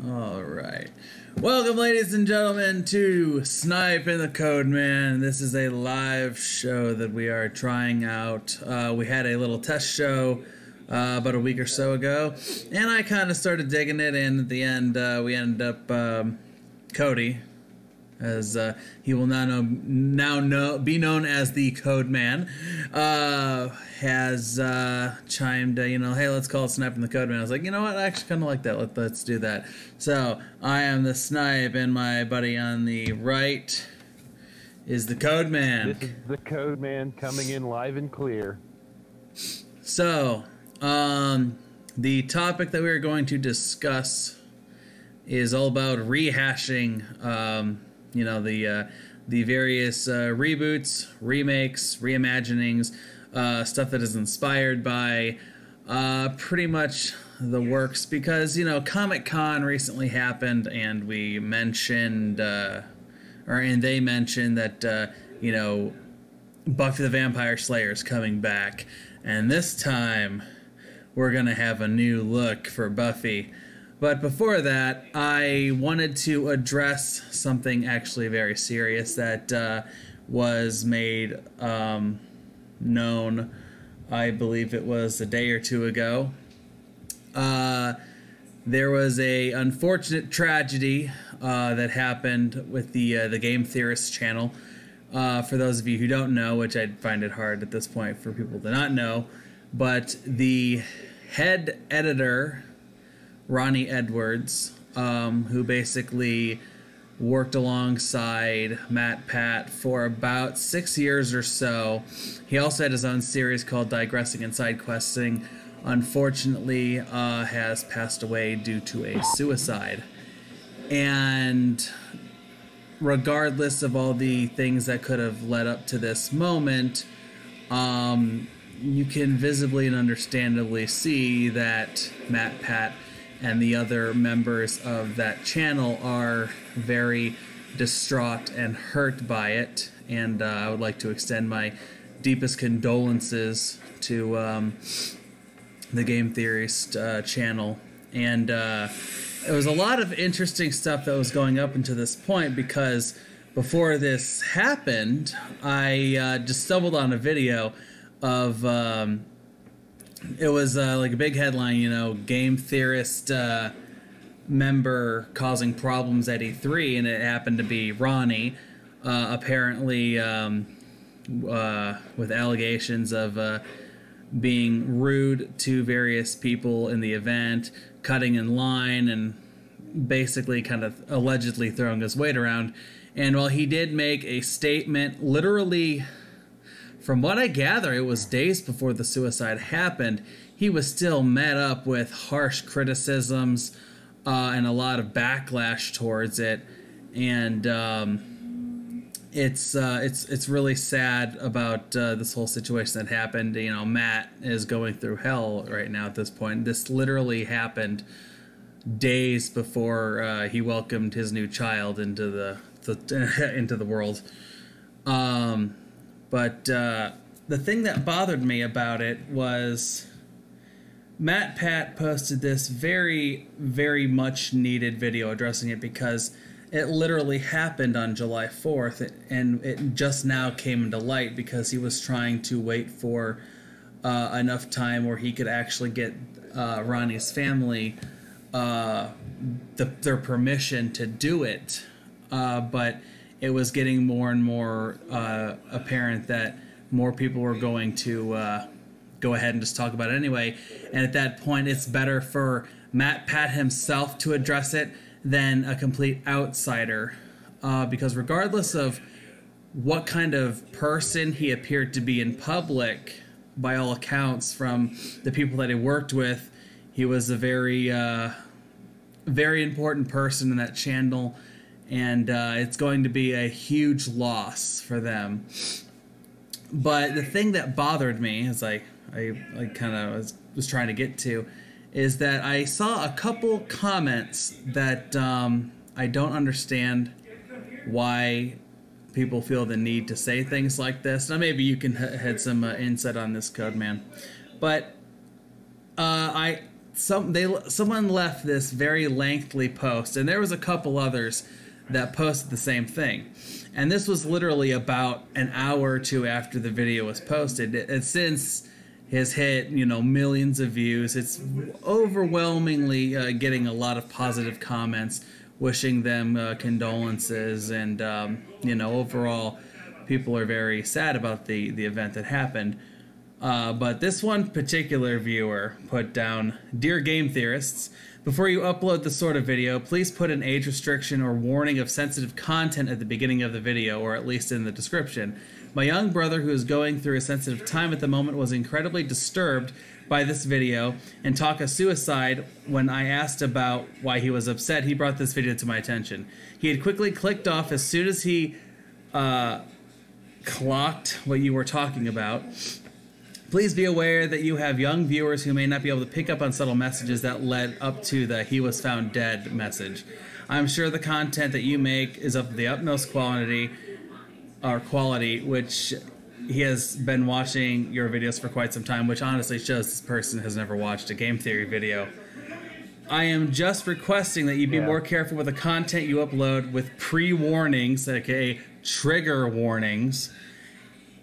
All right. Welcome, ladies and gentlemen, to Snipe and the Codeman. This is a live show that we are trying out. We had a little test show about a week or so ago, and I kind of started digging it, and at the end, we ended up, Cody, as he will now be known as the Codeman, has chimed, hey, let's call it Snipe and the Codeman. I was like, you know what, I actually kind of like that. Let's do that. So I am the Snipe, and my buddy on the right is the Codeman. This is the Codeman coming in live and clear. So the topic that we're going to discuss is all about rehashing. The various reboots, remakes, reimaginings, stuff that is inspired by pretty much the works, because Comic-Con recently happened, and we mentioned and they mentioned that Buffy the Vampire Slayer is coming back, and this time we're gonna have a new look for Buffy. But before that, I wanted to address something actually very serious that was made known, I believe it was a day or two ago. There was a unfortunate tragedy that happened with the Game Theorist channel. For those of you who don't know, which I find it hard at this point for people to not know, but the head editor, Ronnie Edwards, who basically worked alongside Matt Pat for about 6 years or so. He also had his own series called Digressing and Side Questing. Unfortunately, has passed away due to a suicide. And regardless of all the things that could have led up to this moment, you can visibly and understandably see that Matt Pat and the other members of that channel are very distraught and hurt by it, and I would like to extend my deepest condolences to the Game Theorist channel. And it was a lot of interesting stuff that was going up until this point, because before this happened, I just stumbled on a video of it was like a big headline, Game Theorist member causing problems at E3, and it happened to be Ronnie, apparently with allegations of being rude to various people in the event, cutting in line, and basically kind of allegedly throwing his weight around. And while he did make a statement, literally, from what I gather, it was days before the suicide happened, he was still met up with harsh criticisms and a lot of backlash towards it. And it's really sad about this whole situation that happened. Matt is going through hell right now at this point. This literally happened days before he welcomed his new child into the into the world. But the thing that bothered me about it was Matt Pat posted this very, very much needed video addressing it, because it literally happened on July 4th, and it just now came into light because he was trying to wait for enough time where he could actually get Ronnie's family their permission to do it. But it was getting more and more apparent that more people were going to go ahead and just talk about it anyway. And at that point, it's better for Matt Pat himself to address it than a complete outsider. Because regardless of what kind of person he appeared to be in public, by all accounts from the people that he worked with, he was a very, very important person in that channel. And it's going to be a huge loss for them. But the thing that bothered me, as I kind of was trying to get to, is that I saw a couple comments that I don't understand why people feel the need to say things like this. Now maybe you can had some insight on this, Codeman. But someone left this very lengthy post, and there was a couple others that posted the same thing. And this was literally about an hour or two after the video was posted. And since has hit, millions of views, it's overwhelmingly getting a lot of positive comments, wishing them condolences, and overall, people are very sad about the event that happened. But this one particular viewer put down, "Dear game theorists, before you upload this sort of video, please put an age restriction or warning of sensitive content at the beginning of the video, or at least in the description. My young brother, who is going through a sensitive time at the moment, was incredibly disturbed by this video and talk of suicide. When I asked about why he was upset, he brought this video to my attention. He had quickly clicked off as soon as he clocked what you were talking about. Please be aware that you have young viewers who may not be able to pick up on subtle messages that led up to the 'he was found dead' message. I'm sure the content that you make is of the utmost quality, which he has been watching your videos for quite some time, which honestly shows this person has never watched a game theory video. I am just requesting that you be more careful with the content you upload, with pre-warnings, aka trigger warnings,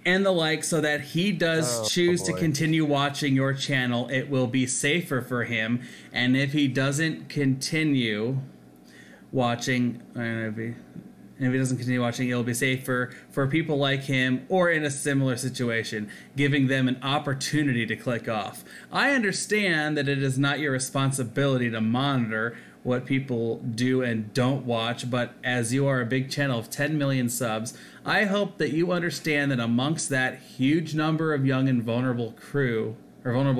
and the like, so that he does choose to continue watching your channel. It will be safer for him, and if he doesn't continue watching, it'll be safer for people like him or in a similar situation, giving them an opportunity to click off. I understand that it is not your responsibility to monitor what people do and don't watch, but as you are a big channel of 10 million subs, I hope that you understand that amongst that huge number of young and vulnerable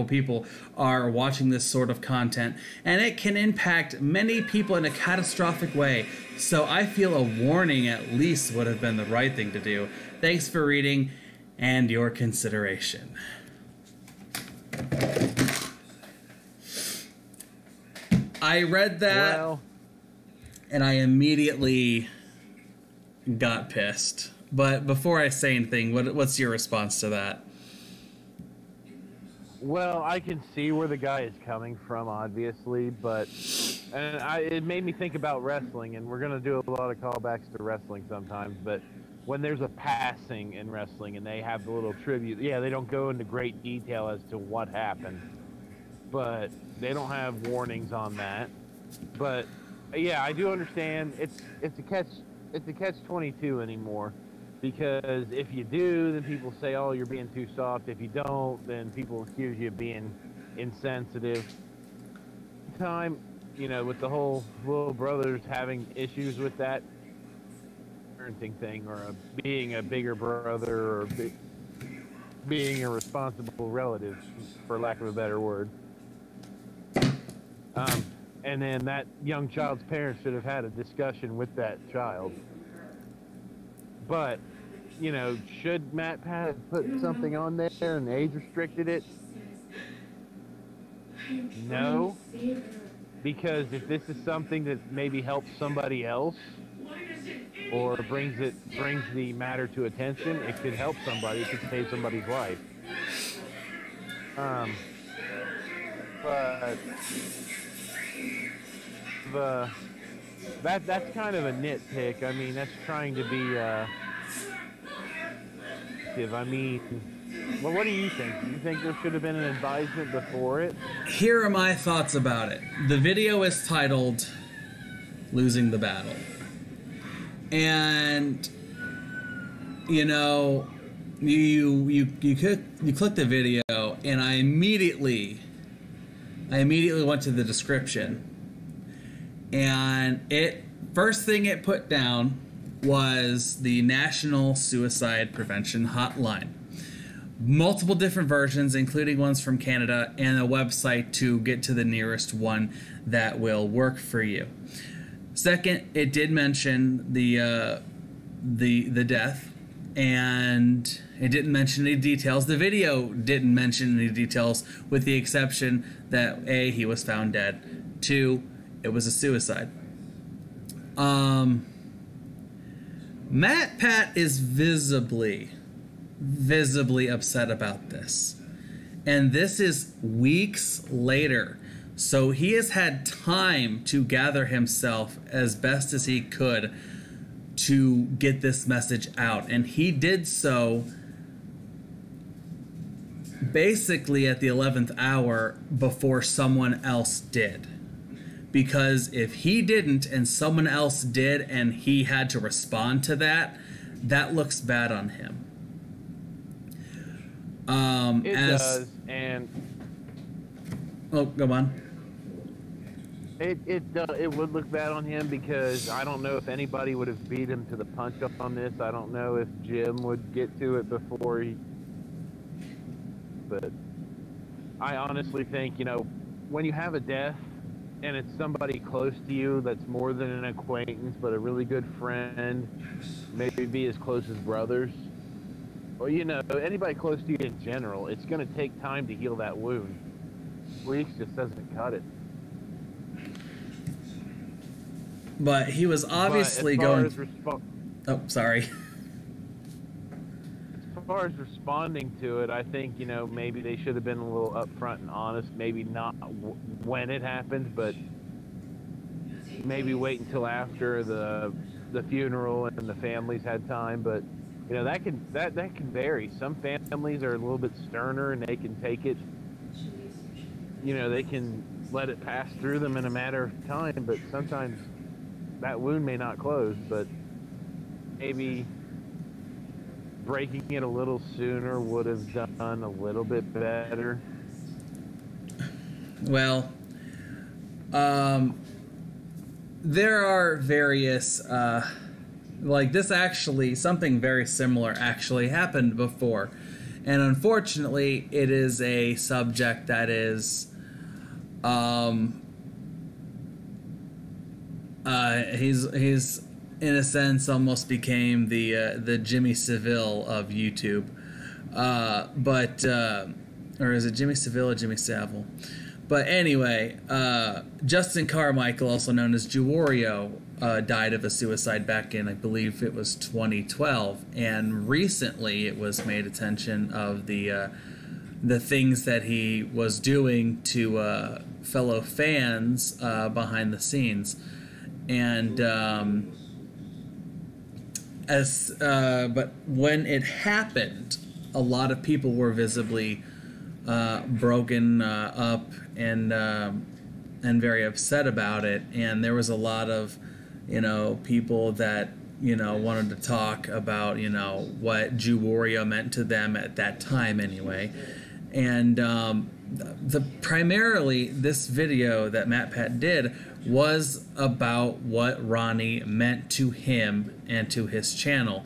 people are watching this sort of content, and it can impact many people in a catastrophic way. So I feel a warning at least would have been the right thing to do. Thanks for reading and your consideration." I read that, and I immediately got pissed. But before I say anything, what's your response to that? Well, I can see where the guy is coming from, obviously, but it made me think about wrestling, and we're going to do a lot of callbacks to wrestling sometimes, but when there's a passing in wrestling and they have the little tribute, they don't go into great detail as to what happened, but they don't have warnings on that. But I do understand it's a catch-22 anymore, because if you do, then people say, "Oh, you're being too soft." If you don't, then people accuse you of being insensitive. With the whole little brothers having issues with that parenting thing, or being a bigger brother, or being a responsible relative, for lack of a better word. And then that young child's parents should have had a discussion with that child. But, should Matt Pat have put something on there and age restricted it? No. Because if this is something that maybe helps somebody else, or brings the matter to attention, it could help somebody. It could save somebody's life. But that's kind of a nitpick. I mean, that's trying to be well, what do you think? Do you think there should have been an advisement before it? Here are my thoughts about it. The video is titled "Losing the Battle," and you click the video, and I immediately went to the description, and first thing it put down was the National Suicide Prevention Hotline. Multiple different versions, including ones from Canada, and a website to get to the nearest one that will work for you. Second, it did mention the death, and it didn't mention any details. The video didn't mention any details, with the exception that A, he was found dead, 2, it was a suicide. Matt Pat is visibly upset about this, and this is weeks later. So he has had time to gather himself as best as he could to get this message out. And he did so basically at the 11th hour before someone else did. Because if he didn't and someone else did and he had to respond to that, that looks bad on him. It does, and oh, go on. It would look bad on him because I don't know if anybody would have beat him to the punch up on this. I don't know if Jim would get to it before he. But I honestly think, you know, when you have a death and it's somebody close to you that's more than an acquaintance but a really good friend, maybe be as close as brothers, or, you know, anybody close to you in general, it's going to take time to heal that wound. Weeks just doesn't cut it. But he was obviously going. Oh, sorry. As far as responding to it, I think, you know, maybe they should have been a little upfront and honest. Maybe not when it happened, but maybe wait until after the funeral and the families had time. But you know, that can vary. Some families are a little bit sterner and they can take it. You know, they can let it pass through them in a matter of time. But sometimes that wound may not close. But maybe breaking it a little sooner would have done a little bit better. Well, there are various, like this actually, something very similar actually happened before. And unfortunately, it is a subject that is, he's in a sense almost became the Jimmy Savile of YouTube, or is it Jimmy Savile or Jimmy Savile? But anyway, Justin Carmichael, also known as Juwario, died of a suicide back in, I believe it was 2012, and recently it was made attention of the things that he was doing to fellow fans behind the scenes, and but when it happened, a lot of people were visibly broken up and very upset about it, and there was a lot of, you know, people that, you know, wanted to talk about, you know, what Juwario meant to them at that time anyway. And primarily this video that MatPat did was about what Ronnie meant to him and to his channel.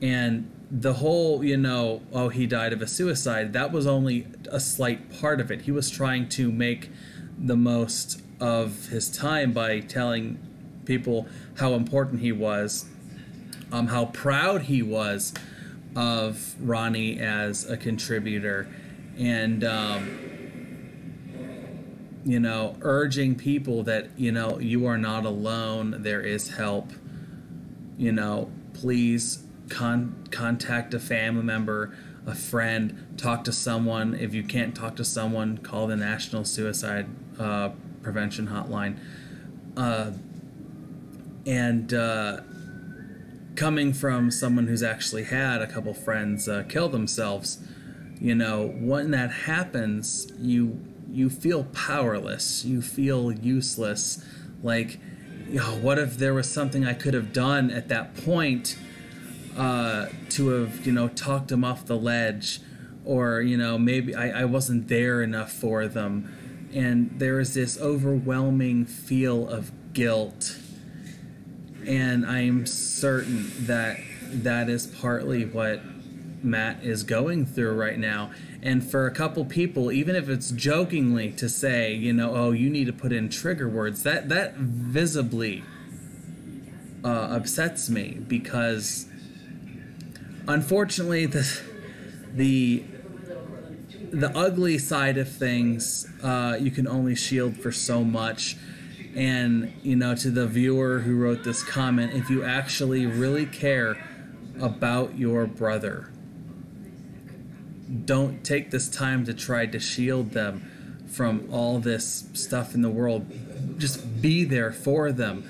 And the whole, you know, oh, he died of a suicide, that was only a slight part of it. He was trying to make the most of his time by telling people how important he was, how proud he was of Ronnie as a contributor, and you know, urging people that, you know, you are not alone, there is help, you know, please contact a family member, a friend, talk to someone. If you can't talk to someone, call the National Suicide Prevention Hotline. Coming from someone who's actually had a couple friends kill themselves, you know, when that happens, you feel powerless, you feel useless, like, you know, what if there was something I could have done at that point to have, you know, talked them off the ledge, or, you know, maybe I wasn't there enough for them. And there is this overwhelming feel of guilt, and I'm certain that that is partly what Matt is going through right now. And for a couple people, even if it's jokingly to say, you know, oh, you need to put in trigger words, that visibly upsets me, because unfortunately the ugly side of things you can only shield for so much. And, you know, to the viewer who wrote this comment, if you actually really care about your brother, don't take this time to try to shield them. from all this stuff in the world. Just be there for them.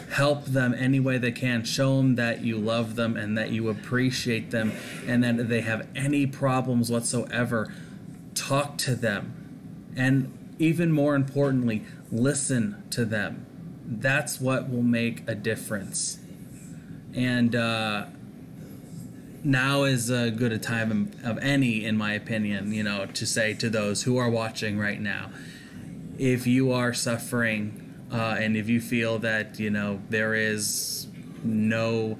Help them any way they can. Show them that you love them and that you appreciate them, and that if they have any problems whatsoever, talk to them. And even more importantly, listen to them. That's what will make a difference. And now is as good a time of any, in my opinion, to say to those who are watching right now, if you are suffering, and if you feel that there is no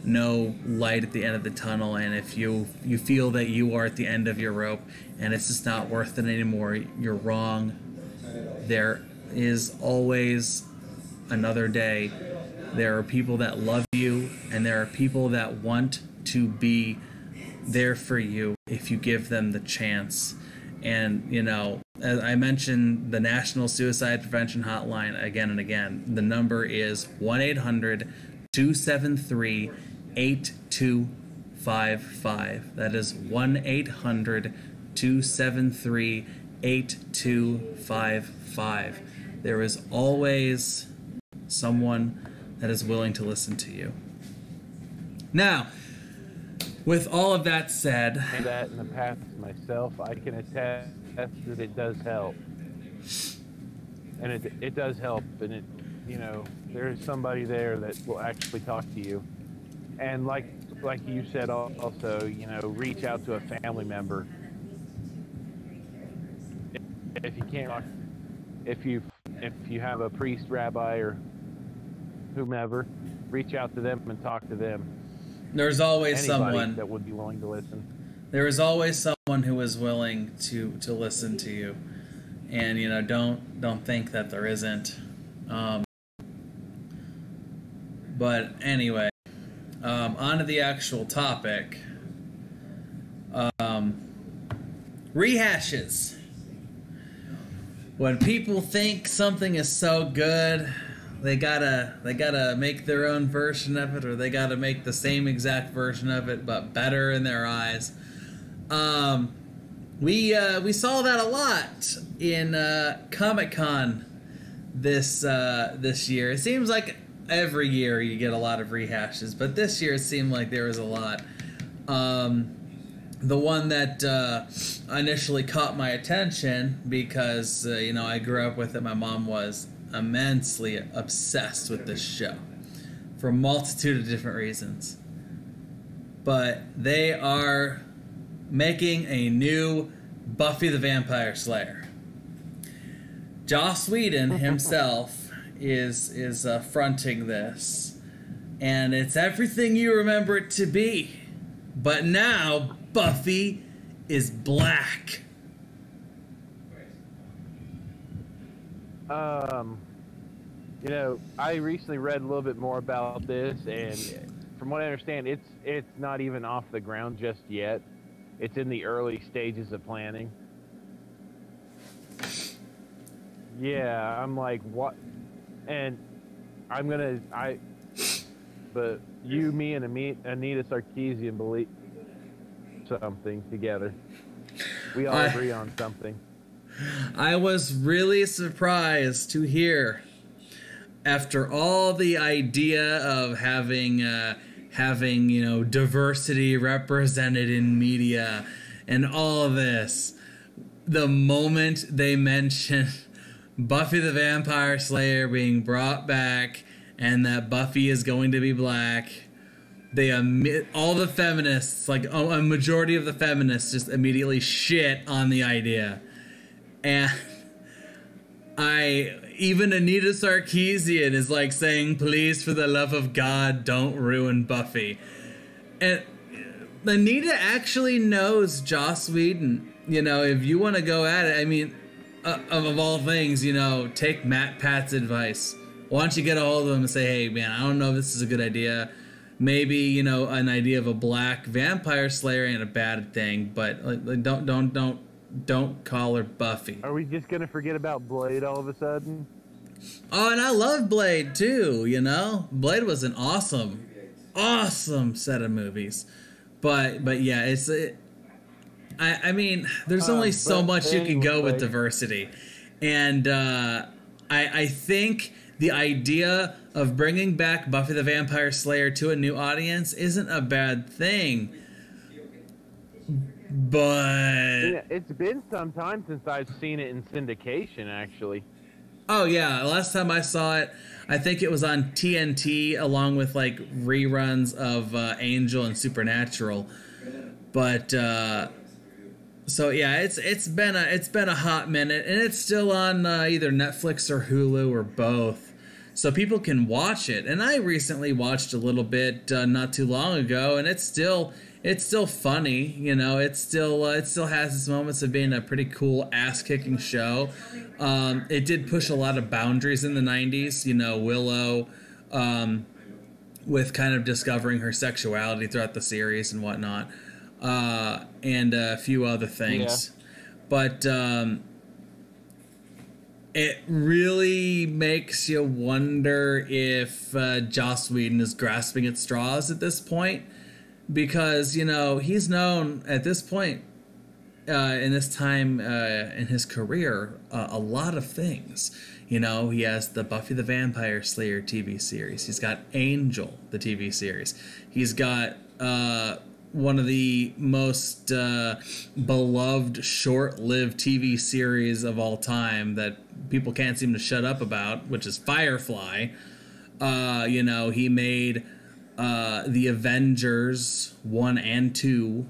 light at the end of the tunnel, and if you feel that you are at the end of your rope and it's just not worth it anymore, you're wrong. There is always another day. There are people that love you, and there are people that want to be there for you if you give them the chance. And as I mentioned, the National Suicide Prevention Hotline again and again. The number is 1-800-273-8255. That is 1-800-273-8255. There is always someone that is willing to listen to you. Now, with all of that said, that in the past myself, I can attest that it does help, and it does help, and there's somebody there that will actually talk to you, and like you said also, reach out to a family member if you can't. If you have a priest, rabbi, or whomever, reach out to them and talk to them. There's always someone that would be willing to listen. There is always someone who is willing to listen to you, and don't think that there isn't. But anyway, on to the actual topic. Rehashes. When people think something is so good, they gotta make their own version of it, or they gotta make the same exact version of it but better in their eyes. We saw that a lot in Comic-Con this year. It seems like every year you get a lot of rehashes, but this year it seemed like there was a lot. The one that initially caught my attention because I grew up with it. My mom was immensely obsessed with this show for a multitude of different reasons, but they are making a new Buffy the Vampire Slayer. Joss Whedon himself is fronting this, and it's everything you remember it to be, but now Buffy is black. I recently read a little bit more about this, and from what I understand, it's not even off the ground just yet. It's in the early stages of planning. Yeah, I'm like, what? And but you, me, and Anita Sarkeesian believe something together. We all agree on something. I was really surprised to hear, after all the idea of having diversity represented in media and all of this, the moment they mentioned Buffy the Vampire Slayer being brought back and that Buffy is going to be black, all the feminists, like a majority of the feminists, just immediately shit on the idea. And even Anita Sarkeesian is like saying, please, for the love of God, don't ruin Buffy. And Anita actually knows Joss Whedon. If you want to go at it, I mean, of all things, take Matt Pat's advice. Why don't you get a hold of him and say, hey, man, I don't know if this is a good idea. Maybe, an idea of a black vampire slayer ain't a bad thing, but like, don't call her Buffy. Are we just gonna forget about Blade all of a sudden? Oh, and I love Blade too, Blade was an awesome set of movies. But yeah, I mean, there's only so much you can go with diversity. And I think the idea of bringing back Buffy the Vampire Slayer to a new audience isn't a bad thing. But yeah, it's been some time since I've seen it in syndication, actually. Oh yeah, last time I saw it, I think it was on TNT along with like reruns of Angel and Supernatural. But so yeah, it's been a hot minute, and it's still on either Netflix or Hulu or both, so people can watch it. And I recently watched a little bit not too long ago, and it's still funny. You know, it still has its moments of being a pretty cool ass-kicking show. It did push a lot of boundaries in the 90s. You know, Willow with kind of discovering her sexuality throughout the series and whatnot. And a few other things. Yeah. But it really makes you wonder if Joss Whedon is grasping at straws at this point. Because, you know, he's known at this point in this time in his career a lot of things. You know, he has the Buffy the Vampire Slayer TV series. He's got Angel, the TV series. He's got one of the most beloved short-lived TV series of all time that people can't seem to shut up about, which is Firefly. You know, he made the Avengers 1 and 2,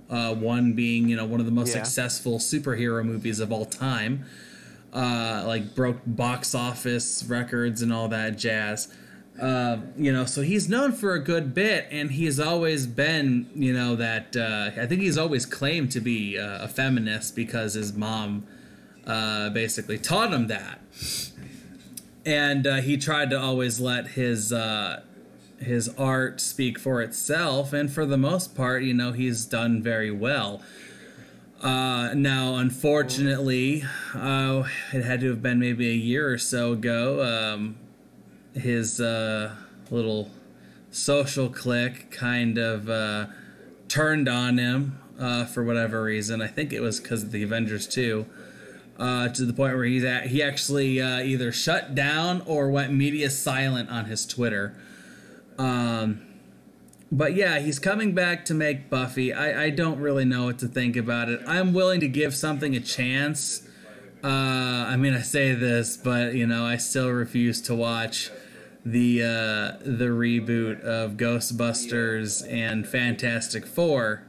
1 being, you know, one of the most successful superhero movies of all time, like broke box office records and all that jazz. You know, so he's known for a good bit, and he's always been, you know, that I think he's always claimed to be a feminist because his mom basically taught him that. And he tried to always let his art speak for itself, and for the most part, you know, he's done very well. Now, unfortunately, it had to have been maybe a year or so ago, his little social clique kind of turned on him for whatever reason. I think it was because of the Avengers 2. To the point where he actually either shut down or went media silent on his Twitter. But yeah, he's coming back to make Buffy. I don't really know what to think about it. I'm willing to give something a chance. I mean, I say this, but you know, I still refuse to watch the reboot of Ghostbusters and Fantastic Four.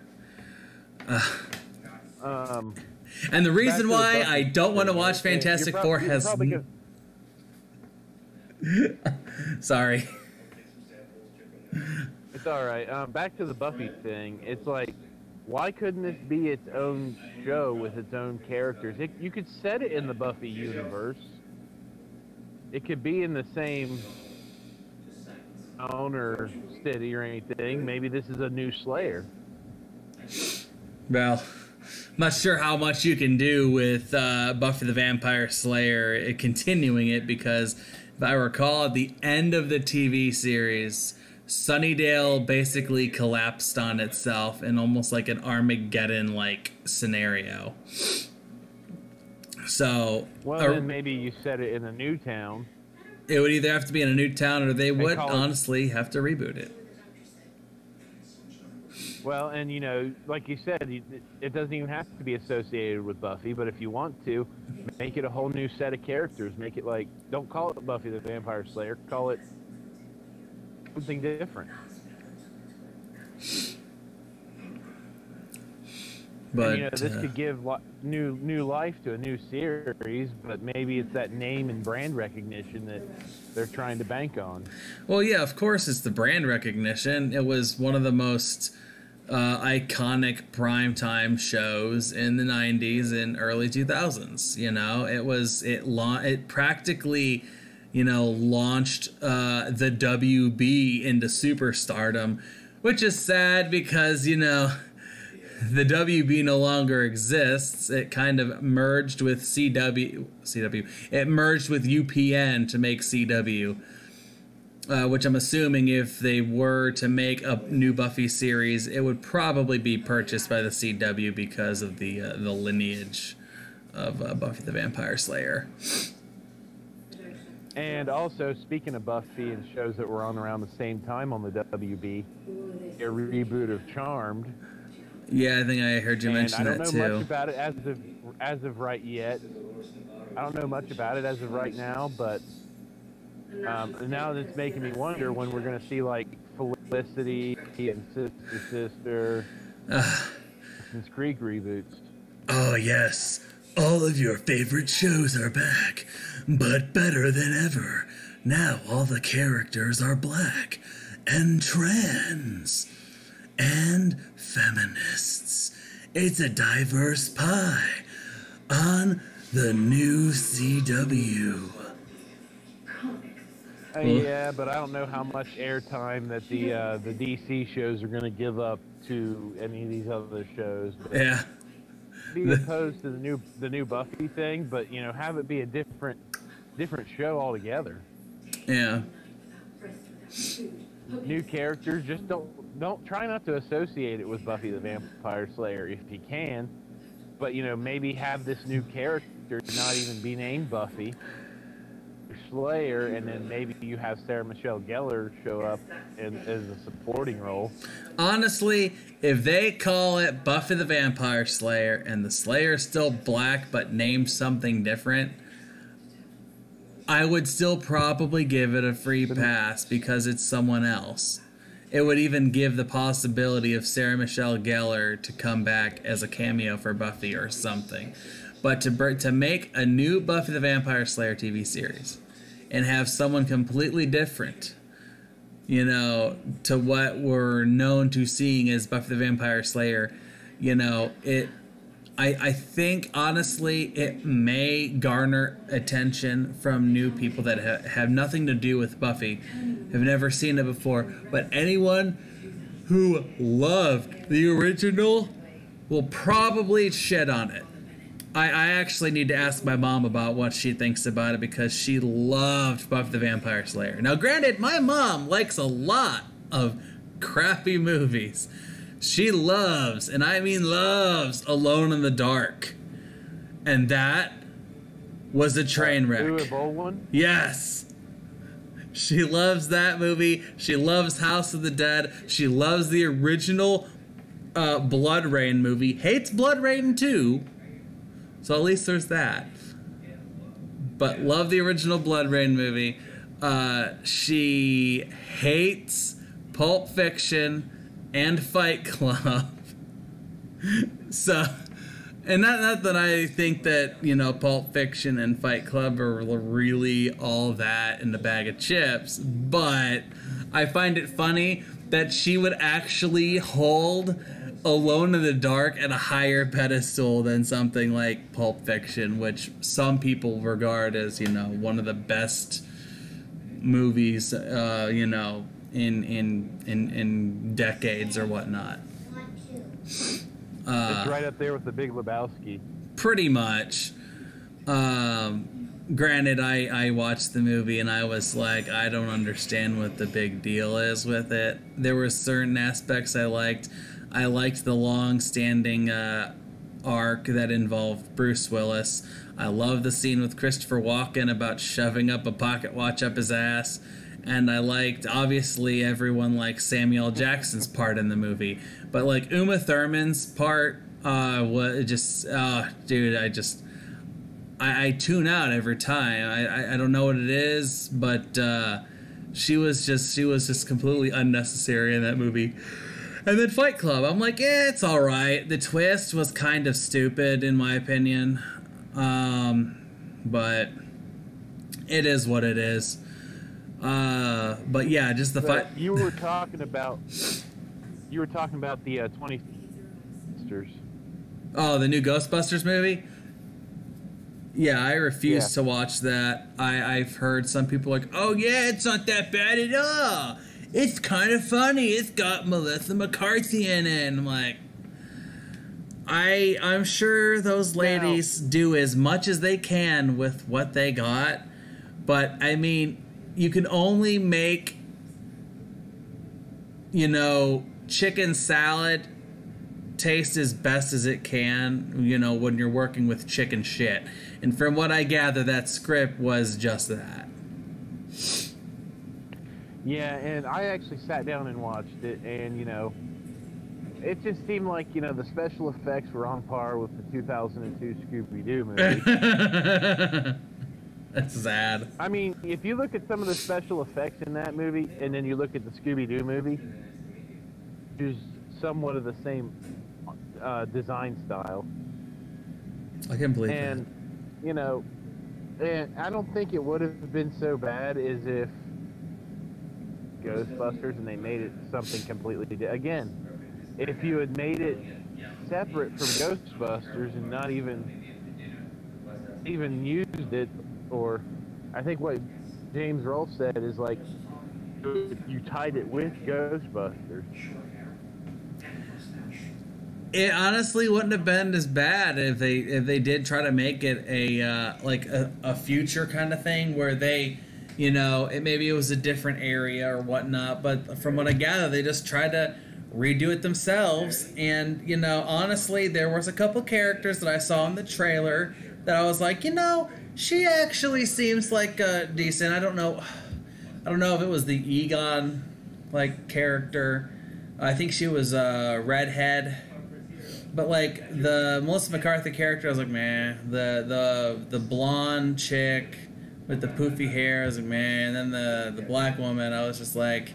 And the reason why I don't want to watch Fantastic Four has... Sorry. It's all right. Back to the Buffy thing. It's like, why couldn't this be its own show with its own characters? You could set it in the Buffy universe. It could be in the same town or city or anything. Maybe this is a new Slayer. Well, I'm not sure how much you can do with Buffy the Vampire Slayer continuing it, because if I recall, at the end of the TV series, Sunnydale basically collapsed on itself in almost like an Armageddon-like scenario. So, well, then maybe you set it in a new town. It would either have to be in a new town, or they would honestly have to reboot it. Well, and you know, like you said, it doesn't even have to be associated with Buffy, but if you want to, make it a whole new set of characters. Make it like, don't call it Buffy the Vampire Slayer, call it something different. But and, you know, this could give new life to a new series, but maybe it's that name and brand recognition that they're trying to bank on. Well, yeah, of course it's the brand recognition. It was one of the most iconic primetime shows in the 90s and early 2000s. You know, it practically, you know, launched the WB into superstardom, which is sad because, you know, the WB no longer exists. It kind of merged with CW. It merged with UPN to make CW. which I'm assuming if they were to make a new Buffy series, it would probably be purchased by the CW because of the lineage of Buffy the Vampire Slayer. And also, speaking of Buffy and shows that were on around the same time on the WB, a reboot of Charmed. Yeah, I think I heard you mention that too. I don't know much about it as of right yet. I don't know much about it as of right now, but now it's making me wonder when we're going to see like Felicity and Sister Dawson's Creek reboots. Oh yes, all of your favorite shows are back, but better than ever. Now all the characters are black and trans and feminists. It's a diverse pie on the new CW. Yeah, but I don't know how much airtime that the DC shows are going to give up to any of these other shows. But Yeah. Be opposed to the new Buffy thing, but you know, have it be a different show altogether. Yeah. New characters, just don't try not to associate it with Buffy the Vampire Slayer if you can, but you know, maybe have this new character not even be named Buffy Slayer, and then maybe you have Sarah Michelle Gellar show up as a supporting role. Honestly, if they call it Buffy the Vampire Slayer and the Slayer's still black but named something different, I would still probably give it a free pass because it's someone else. It would even give the possibility of Sarah Michelle Gellar to come back as a cameo for Buffy or something. But to make a new Buffy the Vampire Slayer TV series and have someone completely different, you know, to what we're known to seeing as Buffy the Vampire Slayer, you know, I think, honestly, it may garner attention from new people that have nothing to do with Buffy, have never seen it before, but anyone who loved the original will probably shit on it. I actually need to ask my mom about what she thinks about it because she loved Buffy the Vampire Slayer. Now, granted, my mom likes a lot of crappy movies. She loves, and I mean loves, Alone in the Dark. And that was a train wreck. Uwe Boll one? Yes. She loves that movie. She loves House of the Dead. She loves the original Blood Rain movie. Hates Blood Rain 2. So at least there's that. But love the original Blood Rain movie. She hates Pulp Fiction and Fight Club. So, and not that I think that, you know, Pulp Fiction and Fight Club are really all that in the bag of chips, but I find it funny that she would actually hold Alone in the Dark at a higher pedestal than something like Pulp Fiction, which some people regard as, you know, one of the best movies, you know, in decades or whatnot. It's right up there with The Big Lebowski. Pretty much. Granted, I watched the movie and I was like, I don't understand what the big deal is with it. There were certain aspects I liked. I liked the long-standing arc that involved Bruce Willis. I love the scene with Christopher Walken about shoving up a pocket watch up his ass. And I liked, obviously, everyone likes Samuel Jackson's part in the movie. But, like, Uma Thurman's part was just, dude, I tune out every time. I don't know what it is, but she was just completely unnecessary in that movie. And then Fight Club, I'm like, it's all right. The twist was kind of stupid, in my opinion. But it is what it is. But yeah, just the fight. You were talking about the 20 Ghostbusters. Oh, the new Ghostbusters movie? Yeah, I refuse to watch that. I've heard some people like, oh yeah, it's not that bad at all. It's kind of funny. It's got Melissa McCarthy in it. And I'm like, I'm sure those ladies do as much as they can with what they got. But, I mean, you can only make, you know, chicken salad taste as best as it can, you know, when you're working with chicken shit. And from what I gather, that script was just that. Yeah, and I actually sat down and watched it, and, you know, it just seemed like, you know, the special effects were on par with the 2002 Scooby-Doo movie. That's sad. I mean, if you look at some of the special effects in that movie, and then you look at the Scooby-Doo movie, there's somewhat of the same design style. I can believe that. And, you know, and I don't think it would have been so bad as if Ghostbusters and they made it something completely different. Again, if you had made it separate from Ghostbusters and not even used it, or I think what James Rolfe said is like you tied it with Ghostbusters. It honestly wouldn't have been as bad if they did try to make it a future kind of thing where they, you know, maybe it was a different area or whatnot. But from what I gather, they just tried to redo it themselves. And, you know, honestly, there was a couple characters that I saw in the trailer that I was like, you know, she actually seems like decent. I don't know if it was the Egon like character. I think she was a redhead. But like the Melissa McCarthy character, I was like, man. The blonde chick with the poofy hair, I was like, man. And then the black woman, I was just like,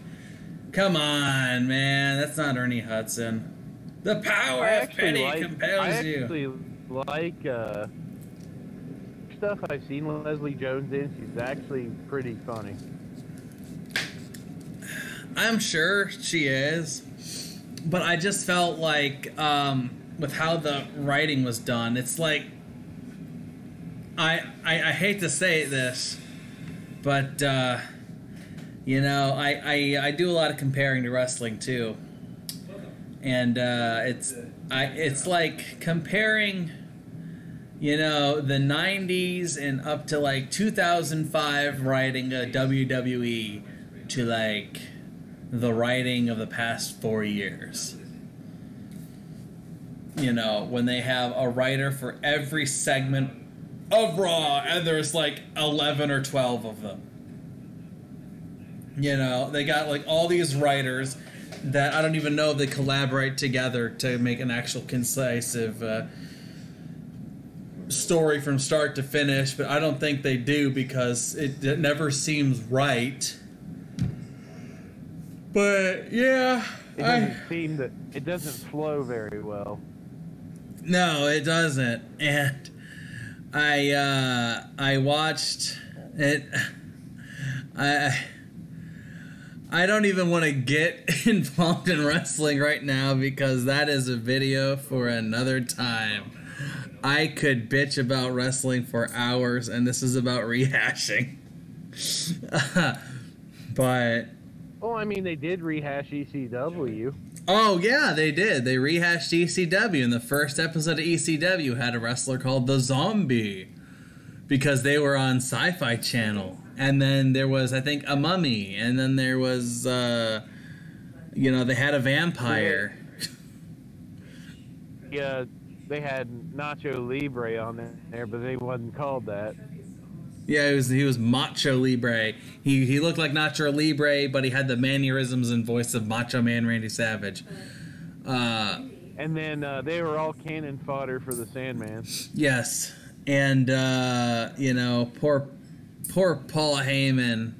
come on, man. That's not Ernie Hudson. The power of pity compels you. I actually like stuff I've seen Leslie Jones in. She's actually pretty funny. I'm sure she is. But I just felt like with how the writing was done, it's like I hate to say this, but you know, I do a lot of comparing to wrestling too, and it's like comparing, you know, the 90s and up to like 2005 writing a WWE to like the writing of the past 4 years. You know, when they have a writer for every segment of Raw, and there's like 11 or 12 of them. You know, they got like all these writers that I don't even know if they collaborate together to make an actual concise story from start to finish, but I don't think they do because it never seems right. But yeah, it doesn't flow very well. No, it doesn't. And I watched it. I don't even want to get involved in wrestling right now because that is a video for another time. I could bitch about wrestling for hours, and this is about rehashing. But well, I mean, they did rehash ECW. Oh, yeah, they did. They rehashed ECW, and the first episode of ECW had a wrestler called The Zombie because they were on Sci-Fi Channel. And then there was, I think, a mummy, and then there was, you know, they had a vampire. Yeah, they had Nacho Libre on there, but they wasn't called that. Yeah, he was Macho Libre. He looked like Nacho Libre, but he had the mannerisms and voice of Macho Man Randy Savage. And then they were all cannon fodder for the Sandman. Yes, and you know, poor Paul Heyman,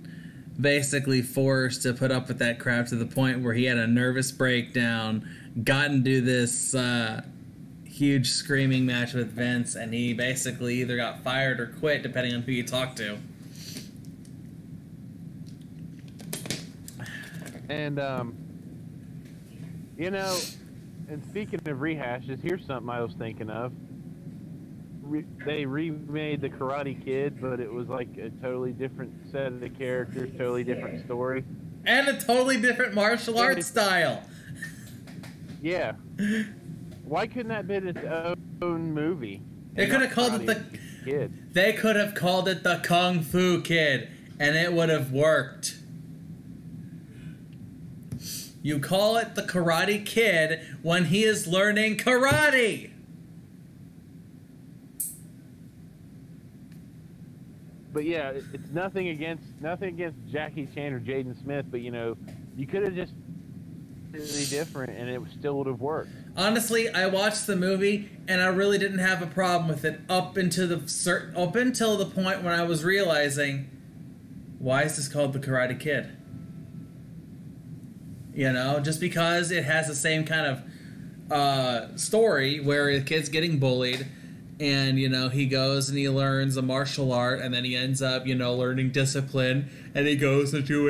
basically forced to put up with that crap to the point where he had a nervous breakdown, got into this huge screaming match with Vince, and he basically either got fired or quit, depending on who you talk to. And, you know, and speaking of rehashes, here's something I was thinking of. They remade the Karate Kid, but it was like a totally different set of the characters, totally different story. And a totally different martial arts style. Yeah. Why couldn't that be its own movie? They could have called it the Kid. They could have called it the Kung Fu Kid, and it would have worked. You call it the Karate Kid when he is learning karate. But yeah, it's nothing against Jackie Chan or Jaden Smith, but you know, you could have just really different and it still would have worked. Honestly, I watched the movie and I really didn't have a problem with it up until the point when I was realizing, why is this called the Karate Kid? You know, just because it has the same kind of story where a kid's getting bullied. And, you know, he goes and he learns a martial art, and then he ends up, you know, learning discipline, and he goes into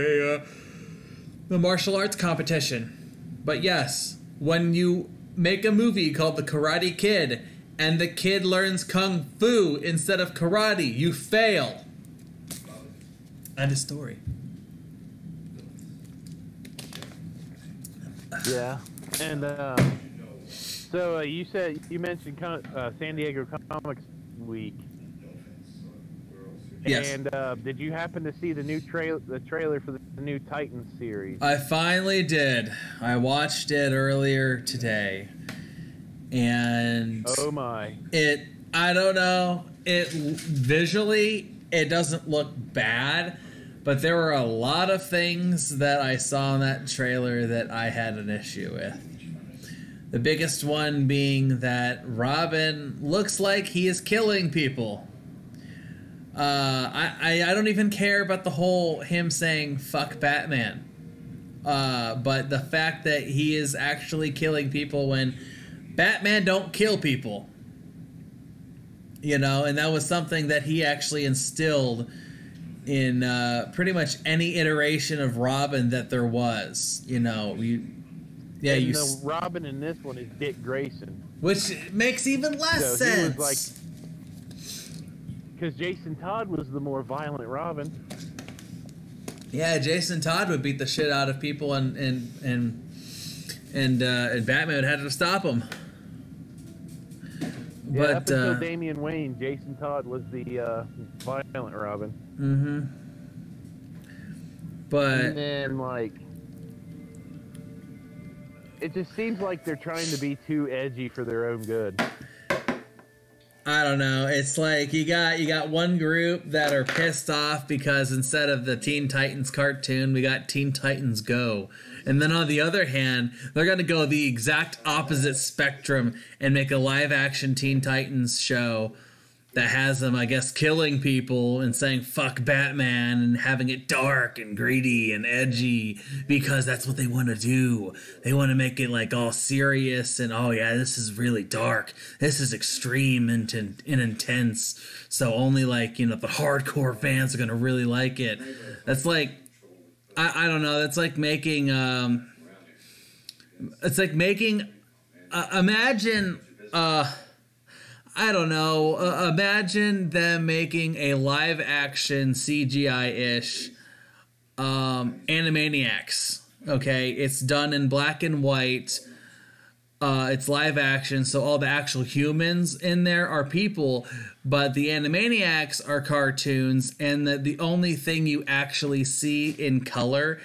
a martial arts competition. But yes, when you make a movie called The Karate Kid, and the kid learns kung fu instead of karate, you fail. End of story. Yeah, and so you mentioned San Diego Comics Week. Yes. And did you happen to see the trailer for the new Titans series? I finally did. I watched it earlier today, and oh my! I don't know. Visually, it doesn't look bad. But there were a lot of things that I saw in that trailer that I had an issue with. The biggest one being that Robin looks like he is killing people. I don't even care about the whole him saying fuck Batman. But the fact that he is actually killing people when Batman don't kill people. You know, and that was something that he actually instilled in pretty much any iteration of Robin that there was. You know, the Robin in this one is Dick Grayson, which makes even less sense. He was like, because Jason Todd was the more violent Robin. Yeah, Jason Todd would beat the shit out of people, and Batman would have to stop him. Yeah, up until Damian Wayne, Jason Todd was the violent Robin. Mm-hmm. But and then, like, it just seems like they're trying to be too edgy for their own good. I don't know. It's like you got one group that are pissed off because instead of the Teen Titans cartoon, we got Teen Titans Go. And then on the other hand, they're going to go the exact opposite spectrum and make a live-action Teen Titans show that has them, I guess, killing people and saying fuck Batman and having it dark and greedy and edgy because that's what they want to do. They want to make it like all serious and, oh yeah, this is really dark. This is extreme and intense. So only, like, you know, the hardcore fans are going to really like it. That's like, I don't know. That's like making, imagine, I don't know. Imagine them making a live-action CGI-ish Animaniacs. Okay, it's done in black and white. It's live-action, so all the actual humans in there are people, but the Animaniacs are cartoons, and the only thing you actually see in color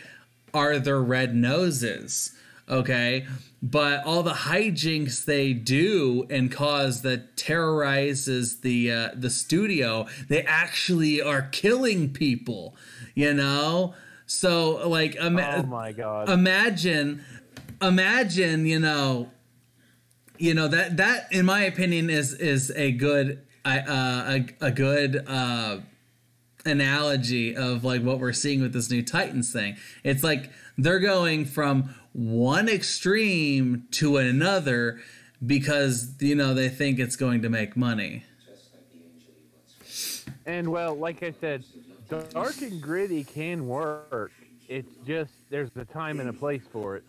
are their red noses. Okay, but all the hijinks they do and cause that terrorizes the studio, they actually are killing people, you know? So, like, oh my God. Imagine, you know that in my opinion is a good analogy of like what we're seeing with this new Titans thing. It's like they're going from one extreme to another because, you know, they think it's going to make money. And well, like I said, dark and gritty can work. It's just there's a time and a place for it.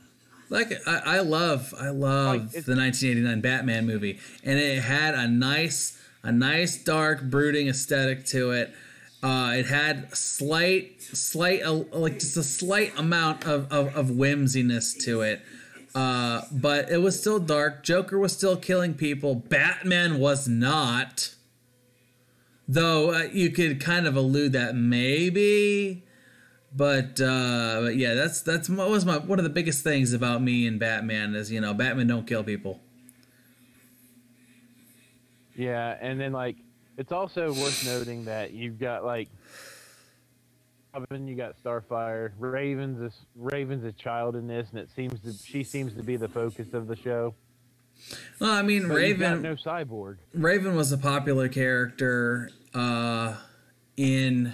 Like I love like, the 1989 Batman movie, and it had a nice dark brooding aesthetic to it. It had slight like just a slight amount of whimsiness to it, but it was still dark. Joker was still killing people. Batman was not. Though you could kind of allude that maybe, but yeah, that's what was one of the biggest things about me and Batman is, you know, Batman don't kill people. Yeah, and then like it's also worth noting that you've got like Robin, you got Starfire, Raven's a child in this, and she seems to be the focus of the show. Well, I mean, but Raven. No Cyborg. Raven was a popular character in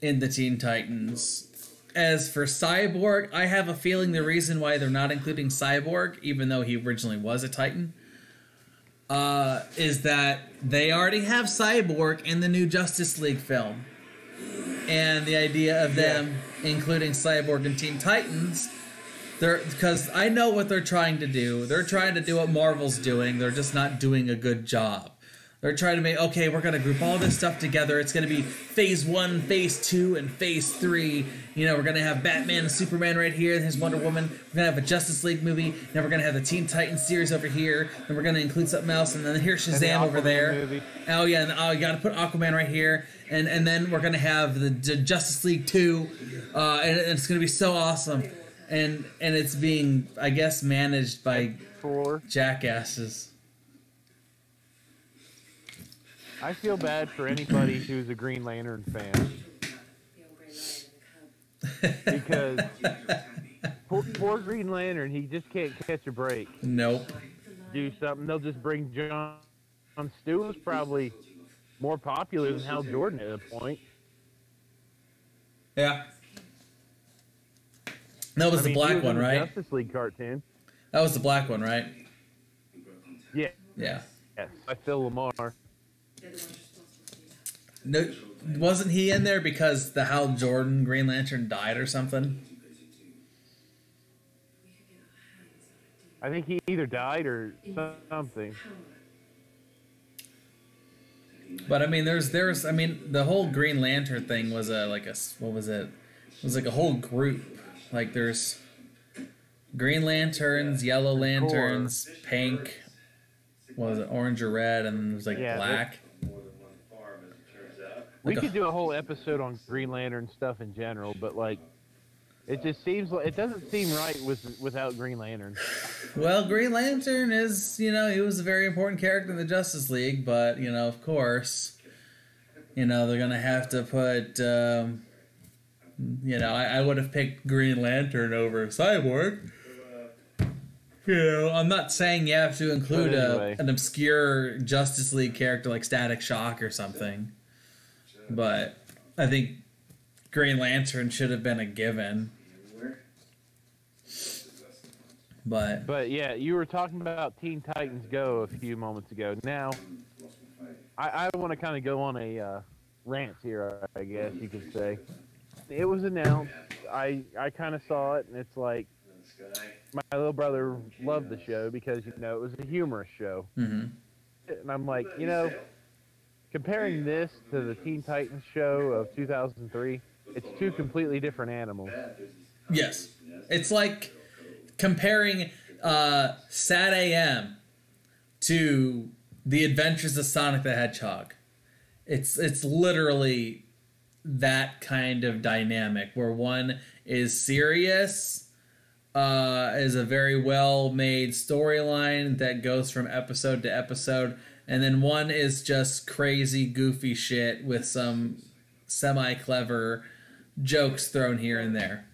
the Teen Titans. As for Cyborg, I have a feeling the reason why they're not including Cyborg, even though he originally was a Titan, is that they already have Cyborg in the new Justice League film. And the idea of them including Cyborg in Teen Titans, because I know what they're trying to do. They're trying to do what Marvel's doing. They're just not doing a good job. They're trying to make, okay, we're going to group all this stuff together. It's going to be Phase 1, Phase 2, and Phase 3. You know, we're going to have Batman and Superman right here, and his Wonder Woman. We're going to have a Justice League movie. Then we're going to have the Teen Titans series over here. Then we're going to include something else. And then here's Shazam over there. Movie. Oh, yeah, and you got to put Aquaman right here. And then we're going to have the Justice League 2. And it's going to be so awesome. And it's being, I guess, managed by jackasses. I feel bad for anybody who's a Green Lantern fan. Because poor Green Lantern, he just can't catch a break. Nope. Do something, they'll just bring John Stewart was probably more popular than Hal Jordan at a point. Yeah. That was the black one, right? Justice League cartoon. That was the black one, right? Yeah. Yeah. Yes, by Phil Lamar. No, wasn't he in there because the Hal Jordan Green Lantern died or something? I think he either died or something. But I mean, there's I mean, the whole Green Lantern thing was what was it? It was like a whole group. Like there's Green Lanterns, Yellow Lanterns, pink, what was it, orange or red, and then there's like black. We could do a whole episode on Green Lantern stuff in general, but like, it just seems like it doesn't seem right without Green Lantern. Well, Green Lantern is, you know, he was a very important character in the Justice League, but you know, of course, you know, they're gonna have to put, you know, I would have picked Green Lantern over Cyborg. You know, I'm not saying you have to include an obscure Justice League character like Static Shock or something. But I think Green Lantern should have been a given. But yeah, you were talking about Teen Titans Go a few moments ago. Now, I want to kind of go on a rant here, I guess you could say. It was announced. I kind of saw it, and it's like, my little brother loved the show because, you know, it was a humorous show. Mm-hmm. And I'm like, you know, comparing this to the Teen Titans show of 2003, it's two completely different animals. Yes. It's like comparing Sad AM to The Adventures of Sonic the Hedgehog. It's literally that kind of dynamic where one is serious, is a very well-made storyline that goes from episode to episode, and then one is just crazy, goofy shit with some semi-clever jokes thrown here and there.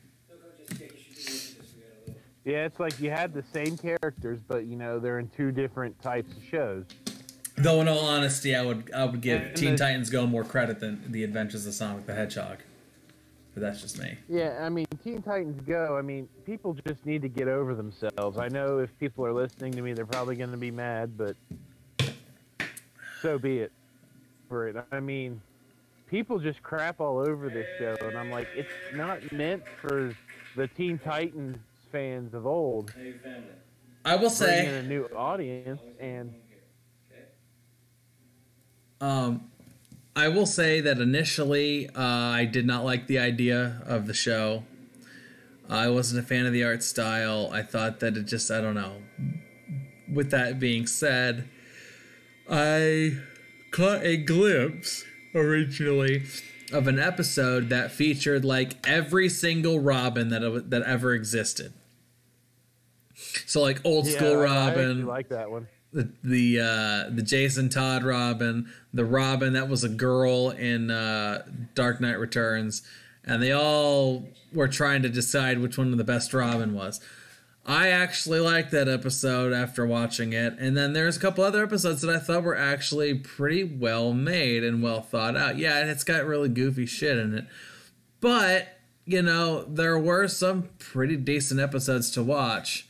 Yeah, it's like you had the same characters, but, you know, they're in two different types of shows. Though, in all honesty, I would give Teen Titans Go more credit than The Adventures of Sonic the Hedgehog. But that's just me. Yeah, I mean, Teen Titans Go, I mean, people just need to get over themselves. I know if people are listening to me, they're probably going to be mad, but so be it for it. I mean, people just crap all over this show, and I'm like, it's not meant for the Teen Titans fans of old. I will say, bringing a new audience, and I will say that initially I did not like the idea of the show. I wasn't a fan of the art style. I thought that it just, I don't know. With that being said, I caught a glimpse originally of an episode that featured like every single Robin that ever existed. So like old school Robin, I like that one. The Jason Todd Robin, the Robin that was a girl in Dark Knight Returns, and they all were trying to decide which one of the best Robin was. I actually liked that episode after watching it, and then there's a couple other episodes that I thought were actually pretty well made and well thought out. Yeah, and it's got really goofy shit in it, but you know, there were some pretty decent episodes to watch.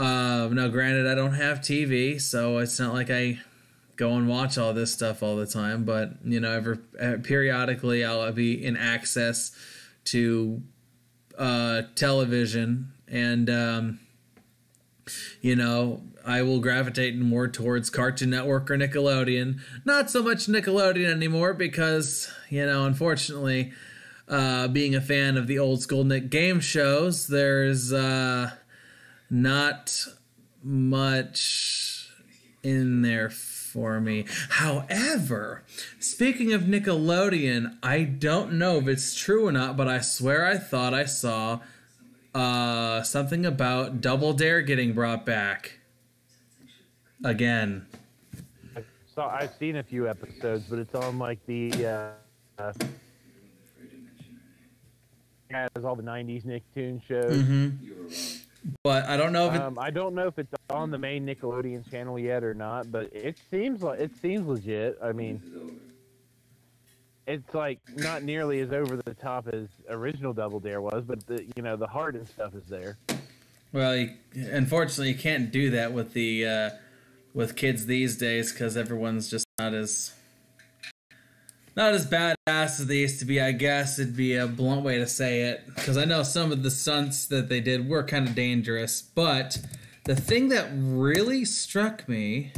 Now, granted, I don't have TV, so it's not like I go and watch all this stuff all the time, but you know, periodically I'll be in access to television. And, you know, I will gravitate more towards Cartoon Network or Nickelodeon. Not so much Nickelodeon anymore because, you know, unfortunately, being a fan of the old school Nick game shows, there's not much in there for me. However, speaking of Nickelodeon, I don't know if it's true or not, but I swear I thought I saw something about Double Dare getting brought back again. I've seen a few episodes, but it's on like the has all the '90s Nicktoon shows. Mm-hmm. But I don't know if I don't know if it's on the main Nickelodeon channel yet or not, but it seems legit. I mean, it's like not nearly as over the top as original Double Dare was, but the heart and stuff is there. Well, unfortunately, you can't do that with the with kids these days because everyone's just not as badass as they used to be. I guess it'd be a blunt way to say it, because I know some of the stunts that they did were kind of dangerous. But the thing that really struck me,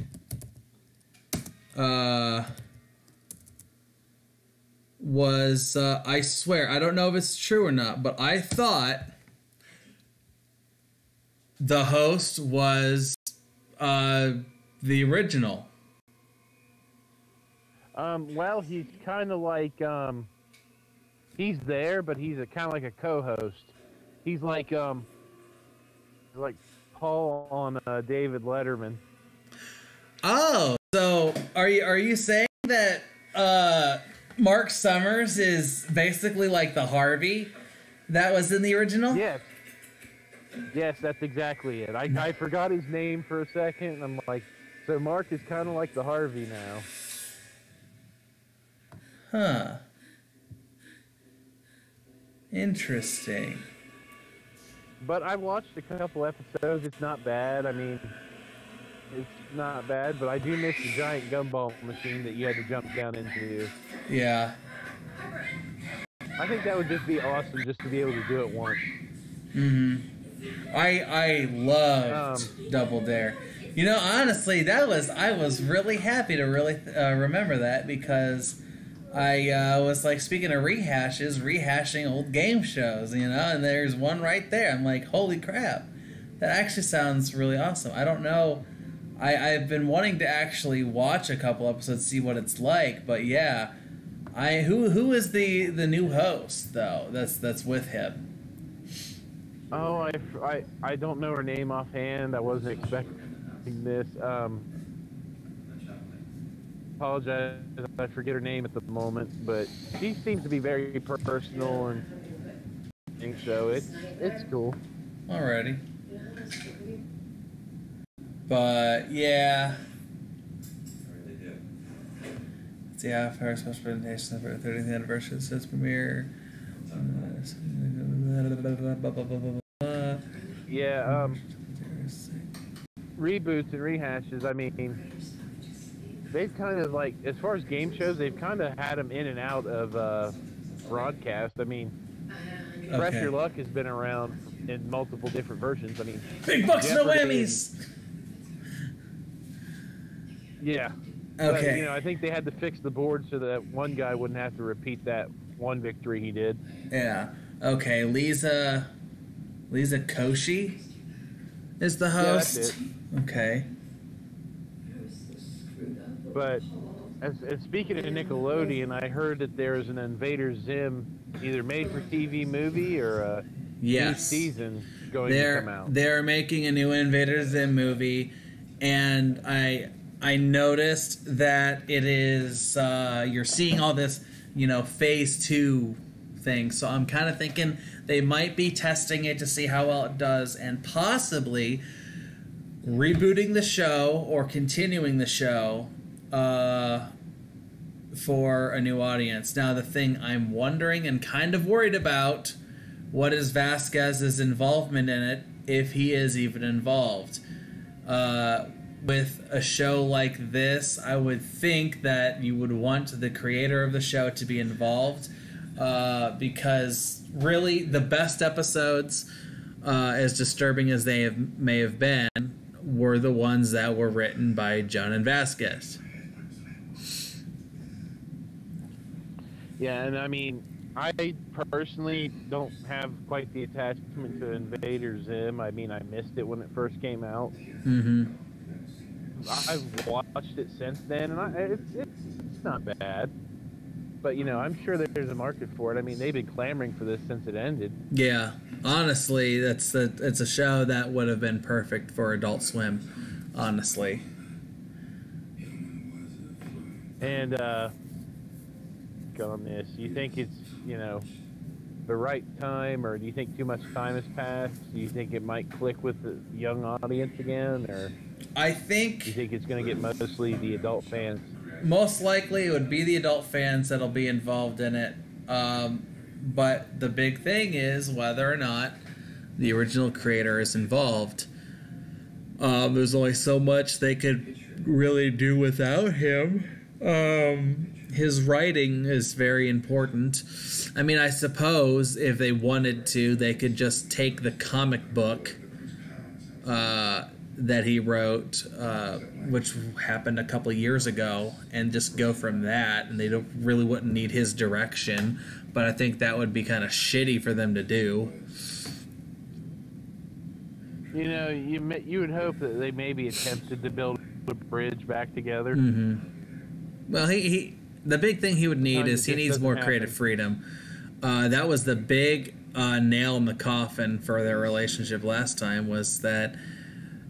was I swear, I don't know if it's true or not, but I thought the host was the original. Well, he's kind of like he's there, but he's kind of like a co-host. He's like Paul on David Letterman. Oh, so are you saying that Mark Summers is basically like the Harvey that was in the original? Yes, that's exactly it. I forgot his name for a second, and I'm like, so Mark is kind of like the Harvey now. Huh. Interesting. But I watched a couple episodes. It's not bad. I mean, it's not bad, but I do miss the giant gumball machine that you had to jump down into. Yeah. I think that would just be awesome just to be able to do it once. Mm-hmm. I loved Double Dare. You know, honestly, I was really happy to really remember that, because I was like, speaking of rehashing old game shows, you know, and there's one right there. I'm like, holy crap, that actually sounds really awesome. I don't know, I've been wanting to actually watch a couple episodes, see what it's like, but yeah, who is the new host though that's with him? Oh, I don't know her name offhand. I wasn't expecting this. Apologize if I forget her name at the moment, but she seems to be very personal, and so it's cool. Alrighty. But yeah. Yeah, first special presentation for the 30th anniversary of the Sets premiere. Yeah, reboots and rehashes, I mean, they've kind of, like, as far as game shows, they've kind of had them in and out of broadcast. I mean, Press Your Luck has been around in multiple different versions. I mean, big bucks, no whammies. Yeah. Okay. But, you know, I think they had to fix the board so that one guy wouldn't have to repeat that one victory he did. Yeah. Okay, Lisa Koshy is the host. Yeah, that's it. Okay. But As speaking of Nickelodeon, I heard that there's an Invader Zim either made-for-TV movie or a new season going to come out. They're making a new Invader Zim movie, and I noticed that it is you're seeing all this, phase 2 thing. So I'm kind of thinking they might be testing it to see how well it does, and possibly rebooting the show or continuing the show for a new audience. Now, the thing I'm wondering and kind of worried about, what is Vasquez's involvement in it, if he is even involved? With a show like this, I would think that you would want the creator of the show to be involved, because really the best episodes, as disturbing as they may have been, were the ones that were written by John and Vasquez. Yeah, and I mean, I personally don't have quite the attachment to Invader Zim. I mean, I missed it when it first came out. Mm-hmm. I've watched it since then, and it's not bad. But, I'm sure that there's a market for it. I mean, they've been clamoring for this since it ended. Yeah, honestly, it's a show that would have been perfect for Adult Swim, honestly. And, on this, you think it's, the right time, or do you think too much time has passed? Do you think it might click with the young audience again, or I think... do you think it's going to get mostly the adult fans? Most likely it would be the adult fans that'll be involved in it. But the big thing is whether or not the original creator is involved. There's only so much they could really do without him. His writing is very important. I mean, I suppose if they wanted to, they could just take the comic book that he wrote, which happened a couple years ago, and just go from that, and they wouldn't need his direction. But I think that would be kind of shitty for them to do. You would hope that they maybe attempted to build a bridge back together. Mm-hmm. Well, the big thing he would need is he needs more creative freedom. That was the big nail in the coffin for their relationship last time, was that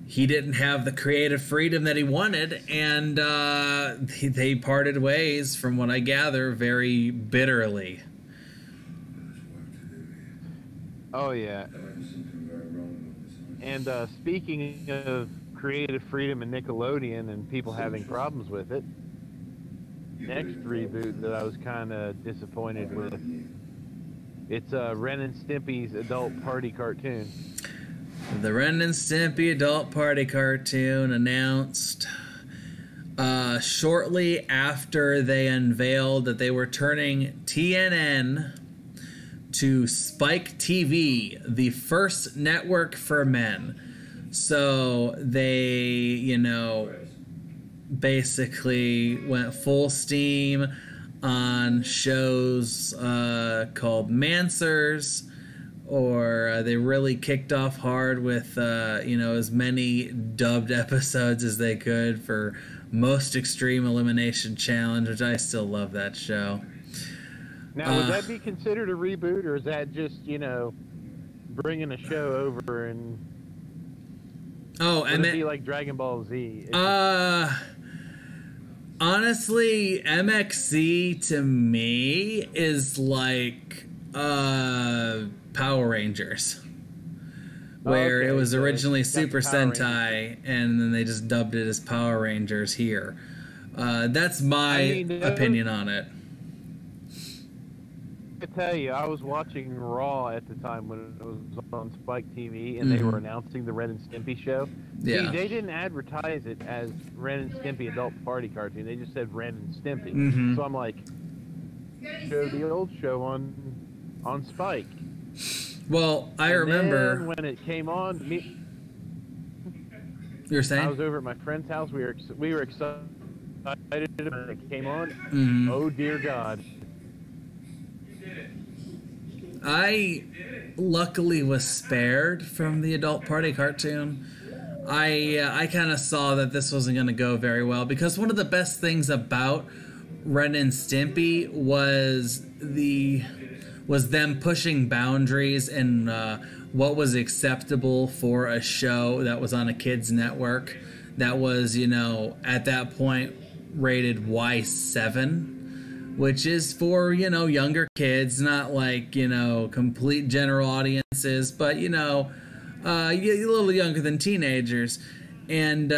he didn't have the creative freedom that he wanted, and they parted ways, from what I gather, very bitterly. Oh, yeah. And speaking of creative freedom and Nickelodeon and people having problems with it, next reboot that I was kind of disappointed with, it's Ren and Stimpy's adult party cartoon. The Ren and Stimpy adult party cartoon announced shortly after they unveiled that they were turning TNN to Spike TV, the first network for men. So they, basically went full steam on shows called Mansers, or they really kicked off hard with, as many dubbed episodes as they could for Most Extreme Elimination Challenge, which I still love that show. Now, would that be considered a reboot, or is that just, bringing a show over and... Oh, and would it be like Dragon Ball Z? Honestly, MXC to me is like Power Rangers, where it was originally Super Sentai, and then they just dubbed it as Power Rangers here. That's my opinion on it. I tell you, I was watching Raw at the time when it was on Spike TV, and they were announcing the Ren and Stimpy show. Yeah. See, they didn't advertise it as Ren and Stimpy adult party cartoon. They just said Ren and Stimpy. Mm-hmm. So I'm like, show the old show on Spike. Well, I remember then when it came on. You're saying? I was over at my friend's house. We were excited when it came on. Mm-hmm. Oh dear God. I luckily was spared from the adult party cartoon. I kind of saw that this wasn't going to go very well, because one of the best things about Ren and Stimpy was them pushing boundaries and what was acceptable for a show that was on a kids network that was, you know, at that point rated Y7, which is for, you know, younger kids, not like, you know, complete general audiences, but, you know, a little younger than teenagers. And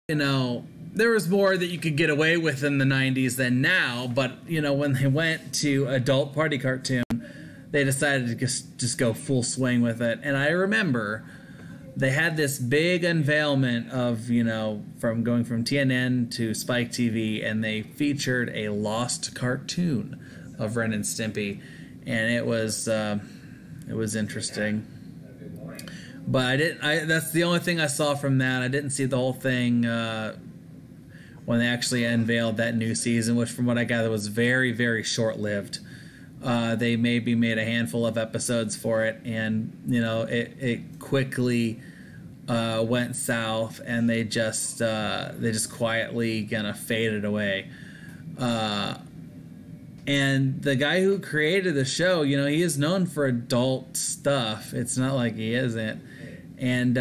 you know, there was more that you could get away with in the 90s than now, but, you know, when they went to adult party cartoon, they decided to just go full swing with it. And I remember they had this big unveilment of, you know, from going from TNN to Spike TV, and they featured a lost cartoon of Ren and Stimpy, and it was interesting. But that's the only thing I saw from that. I didn't see the whole thing when they actually unveiled that new season, which from what I gather was very, very short-lived. They maybe made a handful of episodes for it, and, you know, it quickly went south, and they just quietly kind of faded away. And the guy who created the show, you know, he is known for adult stuff. It's not like he isn't. And,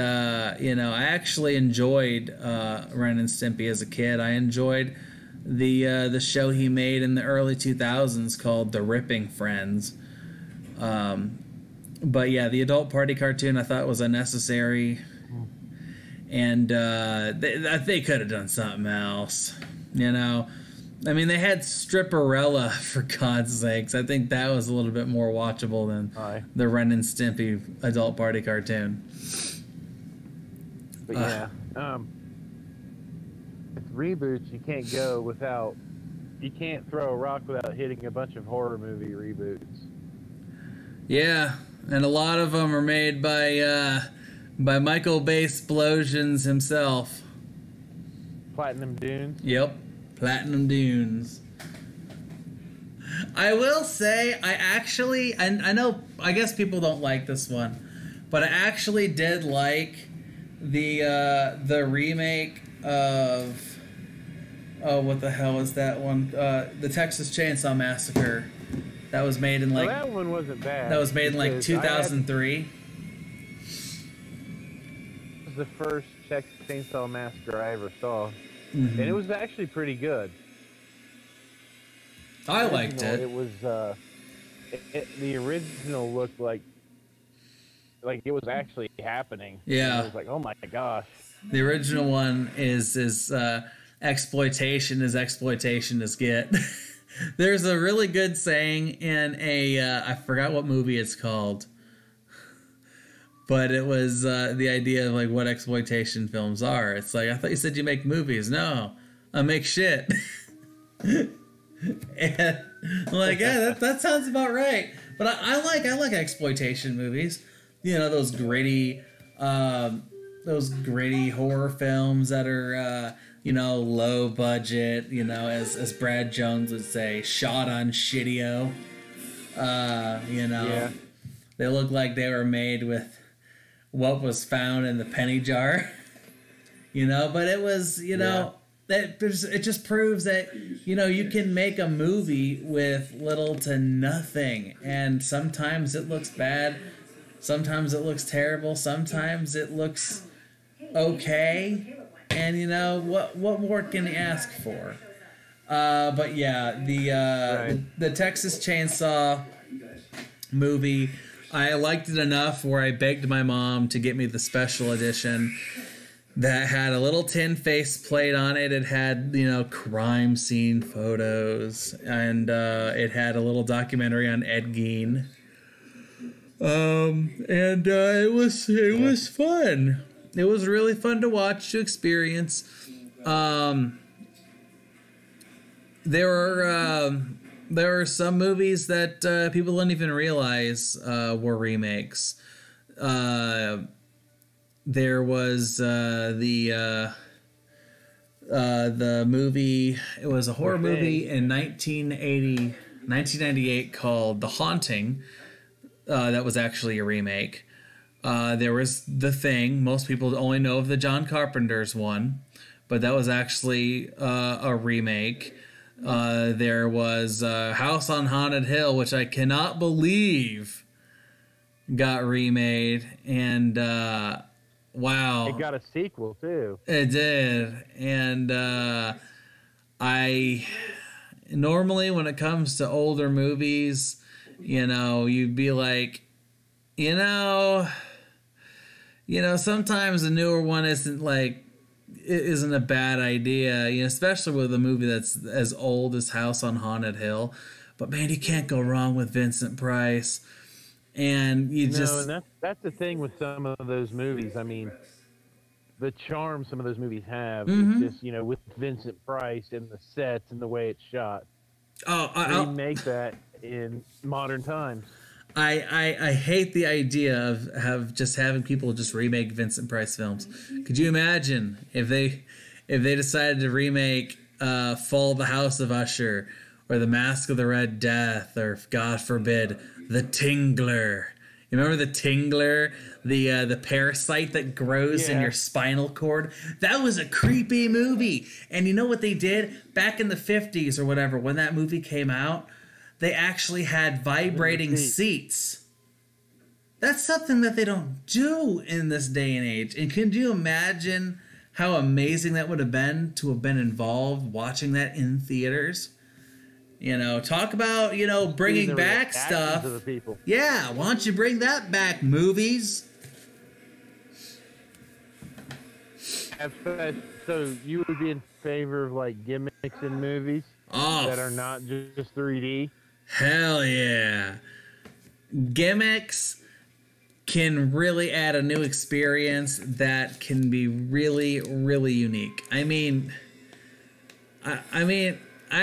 you know, I actually enjoyed Ren and Stimpy as a kid. I enjoyed the show he made in the early 2000s called The Ripping Friends. But, yeah, the adult party cartoon I thought was unnecessary. And they could have done something else, you know. I mean, they had Stripperella, for God's sakes. I think that was a little bit more watchable than the Ren and Stimpy adult party cartoon. But yeah, with reboots, you can't go without... You can't throw a rock without hitting a bunch of horror movie reboots. Yeah, and a lot of them are made by Michael Bay Explosions himself. Platinum Dunes? Yep. Platinum Dunes. I will say, I know, I guess people don't like this one, but I actually did like the remake of, oh, what the hell is that one? The Texas Chainsaw Massacre. That was made in, like... Well, that one wasn't bad. That was made in, like, 2003. It was the first Texas Chainsaw Massacre I ever saw. Mm-hmm. And it was actually pretty good. I liked it. It was the original looked like it was actually happening. Yeah, I was like, oh my gosh. The original one is exploitation as get. There's a really good saying in I forgot what movie it's called. But it was the idea of, like, what exploitation films are. It's like, I thought you said you make movies. No, I make shit. And I'm like, yeah, that sounds about right. But I like exploitation movies. You know, those gritty horror films that are, you know, low budget. You know, as Brad Jones would say, shot on shitio. You know, yeah. They look like they were made with what was found in the penny jar, you know, but it was, you know, it just proves that, you know, you can make a movie with little to nothing, and sometimes it looks bad, sometimes it looks terrible, sometimes it looks okay, and, you know, what more can you ask for? But yeah, the Texas Chainsaw movie, I liked it enough where I begged my mom to get me the special edition that had a little tin faceplate on it. It had, you know, crime scene photos, and it had a little documentary on Ed Gein. And it was fun. It was really fun to watch, to experience. There are some movies that people don't even realize were remakes. There was the movie. It was a horror movie in 1998 called The Haunting. That was actually a remake. There was The Thing. Most people only know of the John Carpenter's one, but that was actually a remake. There was House on Haunted Hill, which I cannot believe got remade, and wow, It got a sequel too. it did. And I normally, when it comes to older movies, you'd be like, sometimes the newer one isn't a bad idea, especially with a movie that's as old as House on Haunted Hill. But man, you can't go wrong with Vincent Price. And that's the thing with some of those movies. I mean, the charm some of those movies have Mm-hmm. is just, with Vincent Price and the sets and the way it's shot. Oh, they make that in modern times. I hate the idea of just having people just remake Vincent Price films. Could you imagine if they decided to remake Fall of the House of Usher, or The Mask of the Red Death, or God forbid, The Tingler? You remember The Tingler, the parasite that grows in your spinal cord? That was a creepy movie. And you know what they did back in the 50s or whatever, when that movie came out? They actually had vibrating seats. That's something that they don't do in this day and age. And can you imagine how amazing that would have been to have been involved watching that in theaters? Talk about, bringing back stuff. Of the people. Yeah, why don't you bring that back, movies? So you would be in favor of gimmicks in movies that are not just 3D? Hell yeah. Gimmicks can really add a new experience that can be really, really unique. I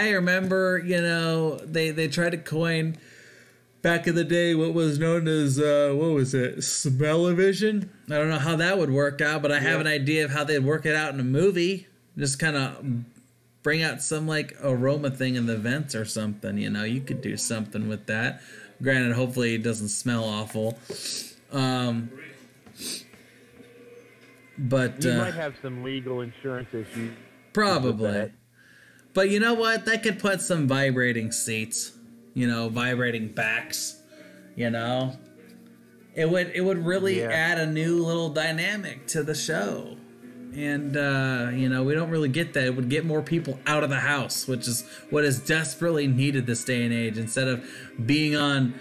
remember, they tried to coin back in the day what was known as, smell-o-vision? I don't know how that would work out, but I have an idea of how they'd work it out in a movie. Just kind of bring out some aroma thing in the vents or something. You could do something with that. Granted, hopefully it doesn't smell awful. But you might have some legal insurance issues. Probably. But you know what? That could put some vibrating seats. Vibrating backs. It would really add a new little dynamic to the show. And, we don't really get that. It would get more people out of the house, which is what is desperately needed this day and age, instead of being on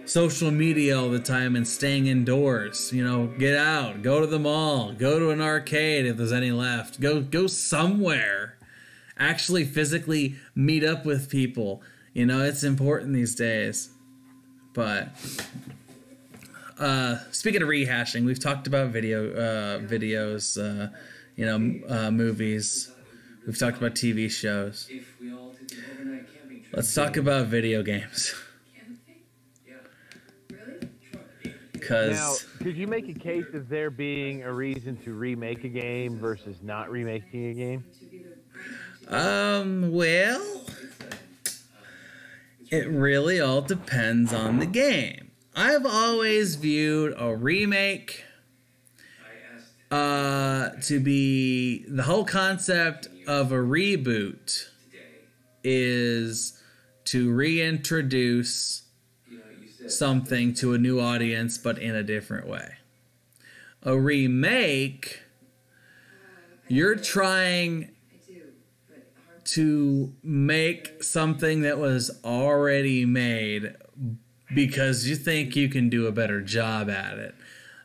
social media all the time and staying indoors. Get out, go to the mall, go to an arcade if there's any left. Go somewhere. Actually physically meet up with people. It's important these days. But speaking of rehashing, we've talked about videos, movies. We've talked about TV shows. Let's talk about video games. Now, could you make a case of there being a reason to remake a game versus not remaking a game? Well, it really all depends on the game. I've always viewed a remake to be the whole concept of a reboot is to reintroduce something to a new audience, but in a different way. A remake, you're trying to make something that was already made because you think you can do a better job at it.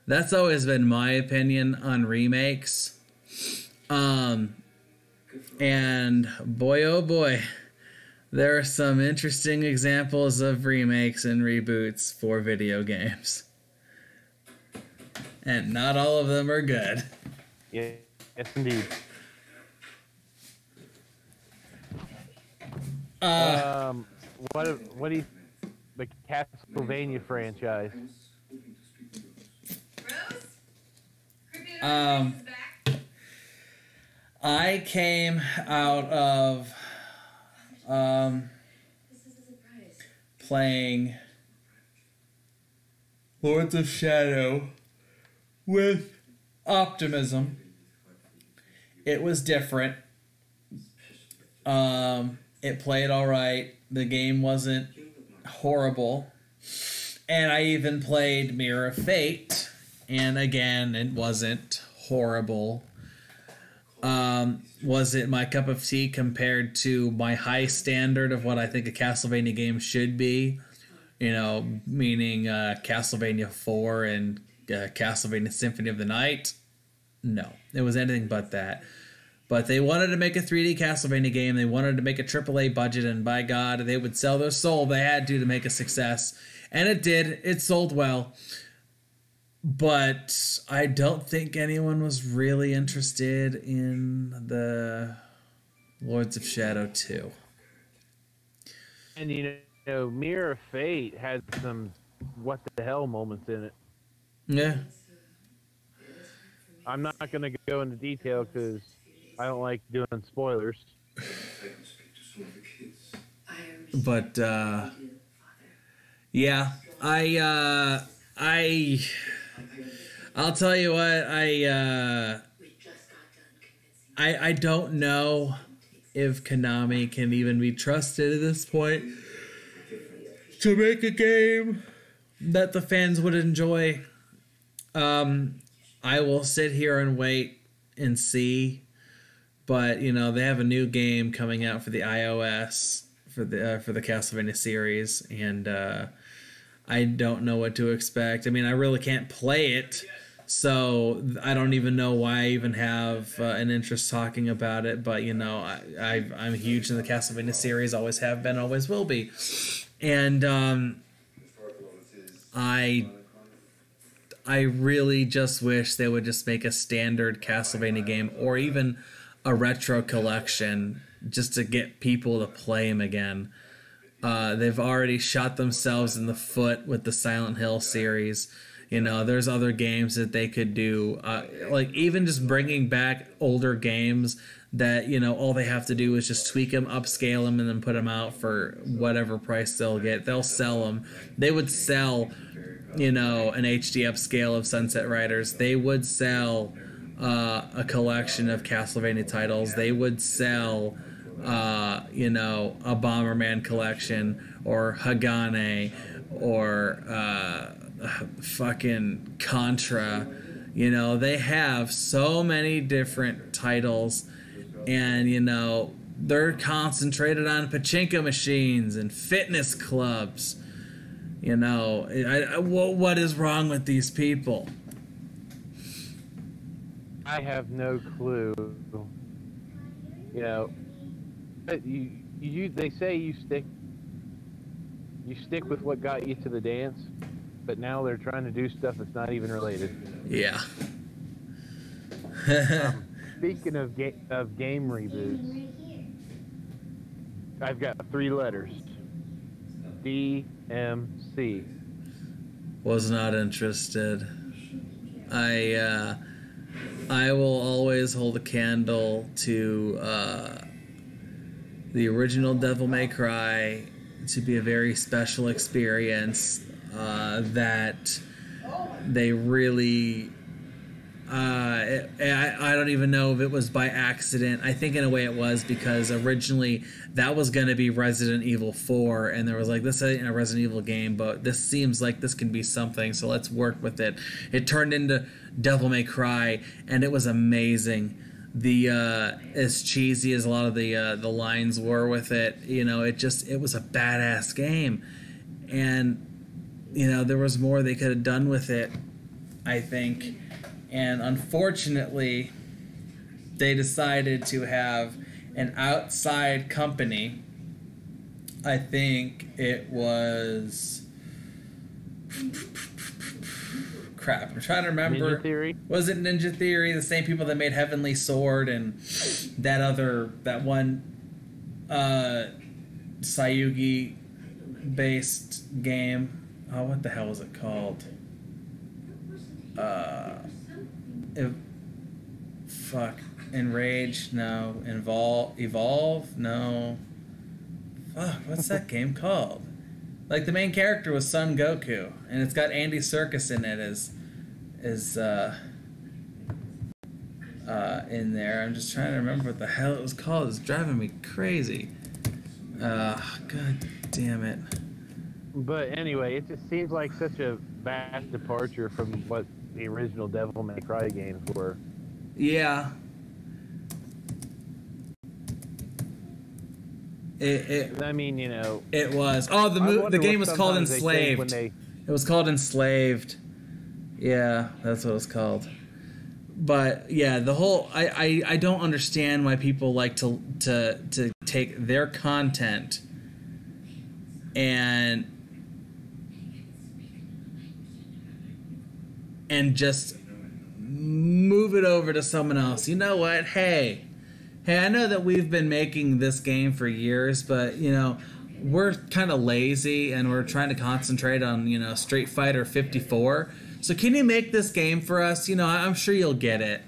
That's always been my opinion on remakes. And boy, oh boy, there are some interesting examples of remakes and reboots for video games. And not all of them are good. Yeah, yes indeed. What do you, the Castlevania franchise? I came out of playing Lords of Shadow with optimism. It was different. It played all right. The game wasn't horrible. And I even played Mirror of Fate. And again, it wasn't horrible. Was it my cup of tea compared to my high standard of what I think a Castlevania game should be? You know, meaning Castlevania 4 and Castlevania Symphony of the Night? No, it was anything but that. But they wanted to make a 3D Castlevania game. They wanted to make a AAA budget, and by God, they would sell their soul. They had to make a success. And it did. It sold well. But I don't think anyone was really interested in the Lords of Shadow 2. And, you know, Mirror of Fate had some what the hell moments in it. Yeah. I'm not going to go into detail because I don't like doing spoilers. But yeah, I'll tell you what, I don't know if Konami can even be trusted at this point to make a game that the fans would enjoy. I will sit here and wait and see. But, you know, they have a new game coming out for the iOS for the Castlevania series, and I don't know what to expect. I mean, I really can't play it, so I don't even know why I even have an interest talking about it. But, you know, I'm huge in the Castlevania series, always have been, always will be. And I really just wish they would just make a standard Castlevania game, or even a retro collection, just to get people to play them again. They've already shot themselves in the foot with the Silent Hill series. You know, there's other games that they could do. Like, even just bringing back older games that, you know, all they have to do is just tweak them, upscale them, and then put them out for whatever price they'll get. They'll sell them. They would sell, you know, an HD upscale of Sunset Riders. They would sell a collection of Castlevania titles. They would sell, you know, a Bomberman collection, or Hagane, or fucking Contra. You know, they have so many different titles, and, you know, they're concentrated on pachinko machines and fitness clubs. You know, what is wrong with these people? I have no clue. You know, they say you stick with what got you to the dance, but now they're trying to do stuff that's not even related. Yeah. Speaking of game reboots, I've got 3 letters. DMC. Was not interested. I will always hold a candle to the original Devil May Cry to be a very special experience that they really... I don't even know if it was by accident. I think in a way it was, because originally that was going to be Resident Evil 4, and there was like, this ain't a Resident Evil game, but this seems like this can be something, so let's work with it. It turned into Devil May Cry, and it was amazing. The as cheesy as a lot of the lines were with it, you know, it was a badass game, and, you know, there was more they could have done with it, I think. And unfortunately, they decided to have an outside company. I think it was... Crap, I'm trying to remember. Ninja Theory? Was it Ninja Theory? The same people that made Heavenly Sword and that one Sayugi-based game. Oh, what the hell was it called? Enrage? No. Evolve? No. Fuck, what's that game called? Like, the main character was Son Goku, and it's got Andy Serkis in it is in there. I'm just trying to remember what the hell it was called. It's driving me crazy. God damn it. But anyway, it just seems like such a vast departure from what the original Devil May Cry games were. Yeah. I mean, you know, it was. Oh, the game was called Enslaved. It was called Enslaved. Yeah, that's what it was called. But yeah, the whole I don't understand why people like to take their content and just move it over to someone else. You know what? Hey, I know that we've been making this game for years, but, you know, we're kind of lazy and we're trying to concentrate on, you know, Street Fighter 54. So can you make this game for us? You know, I'm sure you'll get it.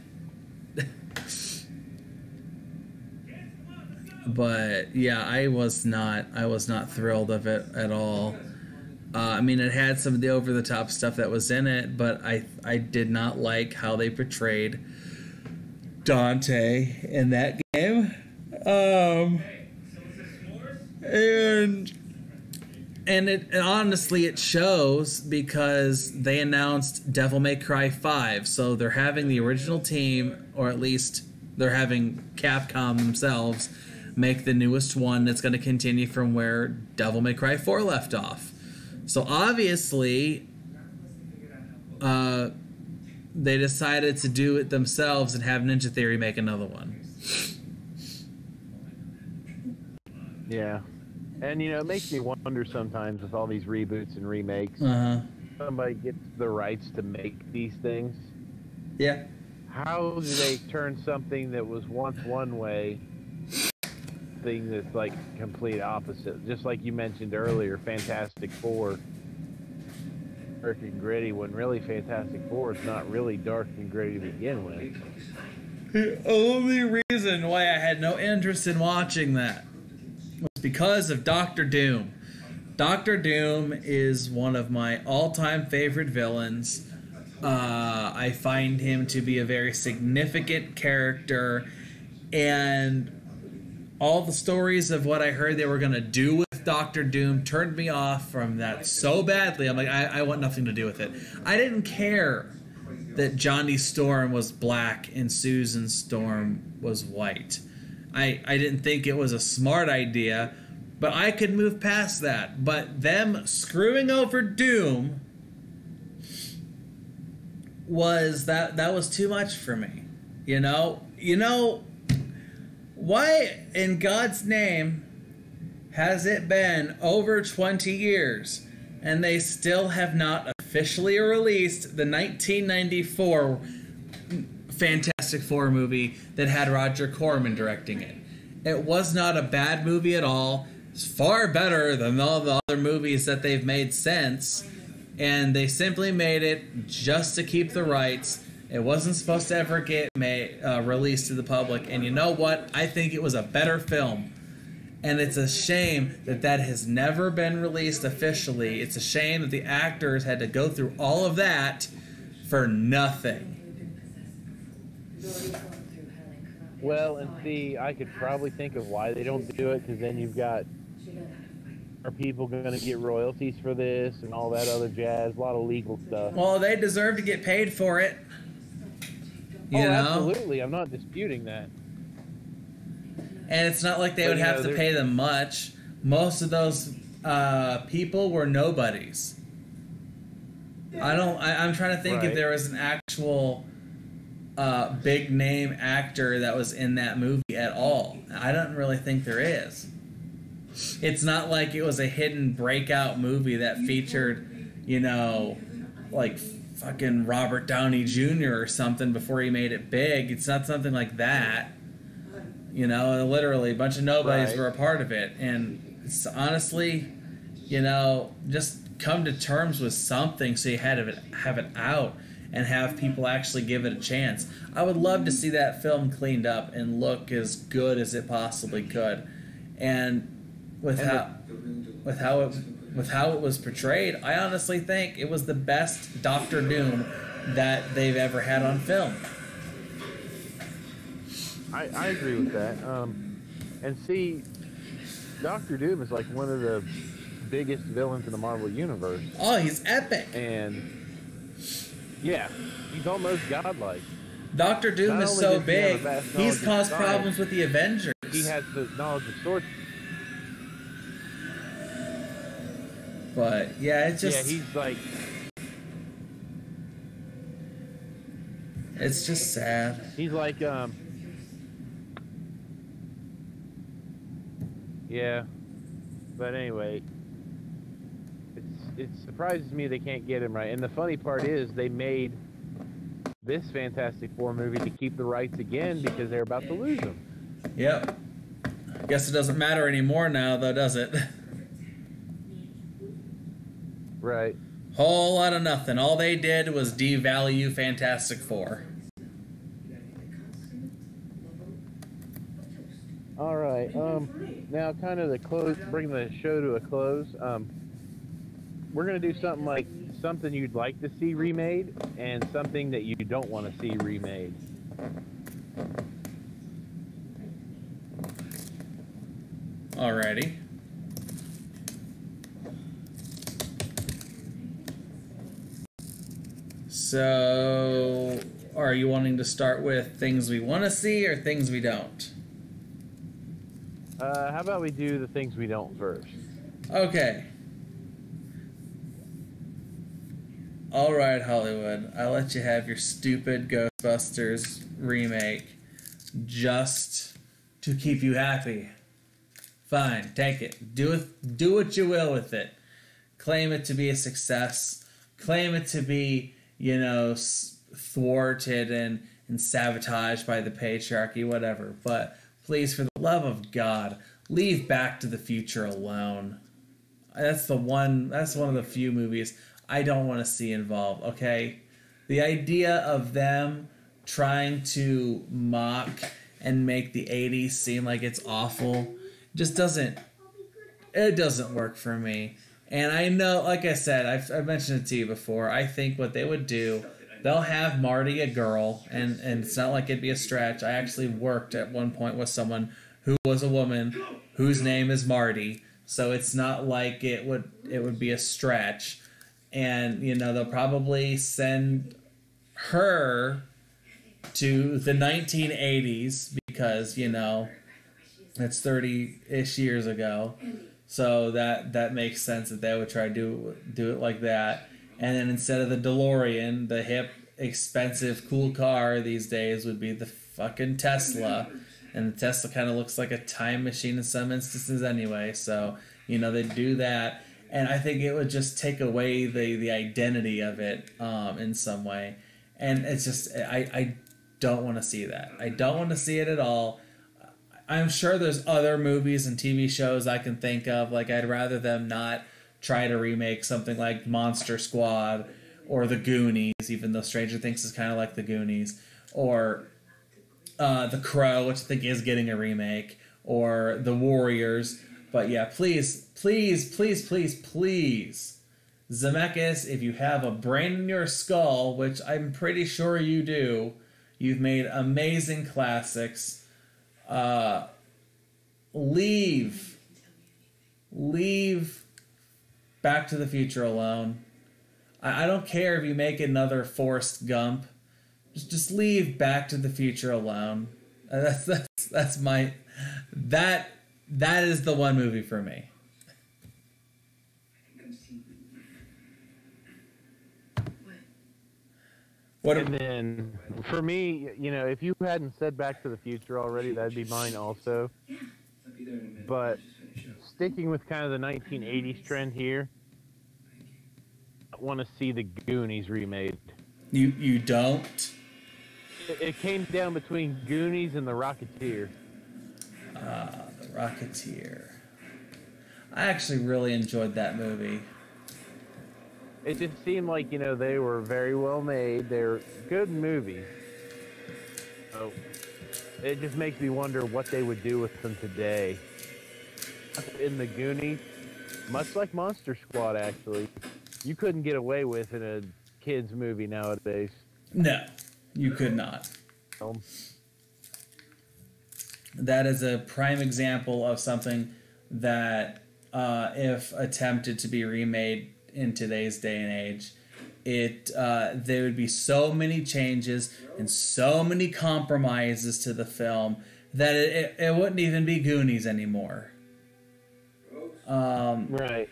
But yeah, I was not thrilled of it at all. I mean, it had some of the over-the-top stuff that was in it, but I did not like how they portrayed Dante in that game. And honestly, it shows because they announced Devil May Cry 5, so they're having the original team, or at least they're having Capcom themselves make the newest one that's going to continue from where Devil May Cry 4 left off. So obviously, they decided to do it themselves and have Ninja Theory make another one. Yeah. And, you know, it makes me wonder sometimes with all these reboots and remakes, somebody gets the rights to make these things. Yeah. How do they turn something that was once one way, thing that's like complete opposite? Just like you mentioned earlier, Fantastic Four, dark and gritty, when really Fantastic Four is not really dark and gritty to begin with. The only reason why I had no interest in watching that was because of Doctor Doom. Doctor Doom is one of my all-time favorite villains. I find him to be a very significant character, and all the stories of what I heard they were going to do with Doctor Doom turned me off from that so badly. I'm like, I want nothing to do with it. I didn't care that Johnny Storm was black and Susan Storm was white. I didn't think it was a smart idea, but I could move past that. But them screwing over Doom was that was too much for me. You know, why in God's name has it been over 20 years and they still have not officially released the 1994 Fantastic Four movie that had Roger Corman directing it? It was not a bad movie at all. It's far better than all the other movies that they've made since, and they simply made it just to keep the rights. It wasn't supposed to ever get released to the public, and you know what? I think it was a better film. And it's a shame that that has never been released officially. It's a shame that the actors had to go through all of that for nothing. Well, and see, I could probably think of why they don't do it, because then you've got, are people going to get royalties for this and all that other jazz, a lot of legal stuff. Well, they deserve to get paid for it. You know? Absolutely. I'm not disputing that. And it's not like they would have to pay them much. Most of those people were nobodies. I'm trying to think if there was an actual big name actor that was in that movie at all. I don't really think there is. It's not like it was a hidden breakout movie that featured, you know, like fucking Robert Downey Jr. or something before he made it big. It's not something like that. You know, literally a bunch of nobodies were a part of it. And it's honestly, you know, just come to terms with something so you have it out and have people actually give it a chance. I would love to see that film cleaned up and look as good as it possibly could. And with how it was portrayed, I honestly think it was the best Doctor Doom that they've ever had on film. I agree with that. And see, Doctor Doom is like one of the biggest villains in the Marvel Universe. Oh, he's epic. And yeah, he's almost godlike. Doctor Doom is so big, he's caused problems with the Avengers. He has the knowledge of sorts. But yeah, it's just... Yeah, he's like... It's just sad. He's like, yeah. But anyway, it surprises me they can't get him right. And the funny part is they made this Fantastic Four movie to keep the rights again because they're about to lose them. Yep. Guess it doesn't matter anymore now, though, does it? Right. Whole lot of nothing. All they did was devalue Fantastic Four. All right. Now, kind of bring the show to a close. We're gonna do something like something you'd like to see remade and something that you don't want to see remade. Alrighty. So, are you wanting to start with things we want to see or things we don't? How about we do the things we don't first? Okay. Alright, Hollywood. I'll let you have your stupid Ghostbusters remake just to keep you happy. Fine, take it. Do what you will with it. Claim it to be a success. Claim it to be, you know, thwarted and sabotaged by the patriarchy, whatever. But please, for the love of God, leave Back to the Future alone. That's one of the few movies I don't want to see involved, okay? The idea of them trying to mock and make the 80s seem like it's awful just doesn't work for me. And I know, like I said, I've mentioned it to you before, I think what they would do, they'll have Marty a girl, and it's not like it'd be a stretch. I actually worked at one point with someone who was a woman whose name is Marty, so it's not like it would be a stretch. And, you know, they'll probably send her to the 1980s because, you know, it's 30-ish years ago. So that makes sense that they would try to do it like that. And then instead of the DeLorean, the hip, expensive, cool car these days would be the fucking Tesla. And the Tesla kind of looks like a time machine in some instances anyway. So, you know, they do that. And I think it would just take away the identity of it in some way. And it's just, I don't want to see that. I don't want to see it at all. I'm sure there's other movies and TV shows I can think of. Like, I'd rather them not try to remake something like Monster Squad or The Goonies, even though Stranger Things is kind of like The Goonies. Or The Crow, which I think is getting a remake. Or The Warriors. But yeah, please, please, please, please, please, Zemeckis, if you have a brain in your skull, which I'm pretty sure you do, you've made amazing classics. Leave Back to the Future alone. I don't care if you make another Forrest Gump. Just leave Back to the Future alone. That's my... That is the one movie for me. And then, for me, you know, if you hadn't said Back to the Future already, that'd be mine also. But sticking with kind of the 1980s trend here, I want to see the Goonies remade. You don't? It came down between Goonies and The Rocketeer. The Rocketeer. I actually really enjoyed that movie. It just seemed like, you know, they were very well made. They're good movies. So it just makes me wonder what they would do with them today. In the Goonies, much like Monster Squad, actually, you couldn't get away with in a kids movie nowadays. No, you could not. That is a prime example of something that, if attempted to be remade in today's day and age, there would be so many changes and so many compromises to the film that it wouldn't even be Goonies anymore. Right.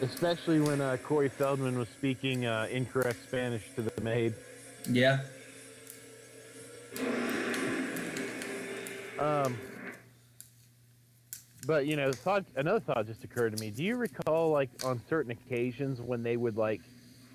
Especially when Corey Feldman was speaking incorrect Spanish to the maid. Yeah. But you know, another thought just occurred to me. Do you recall, like, on certain occasions when they would like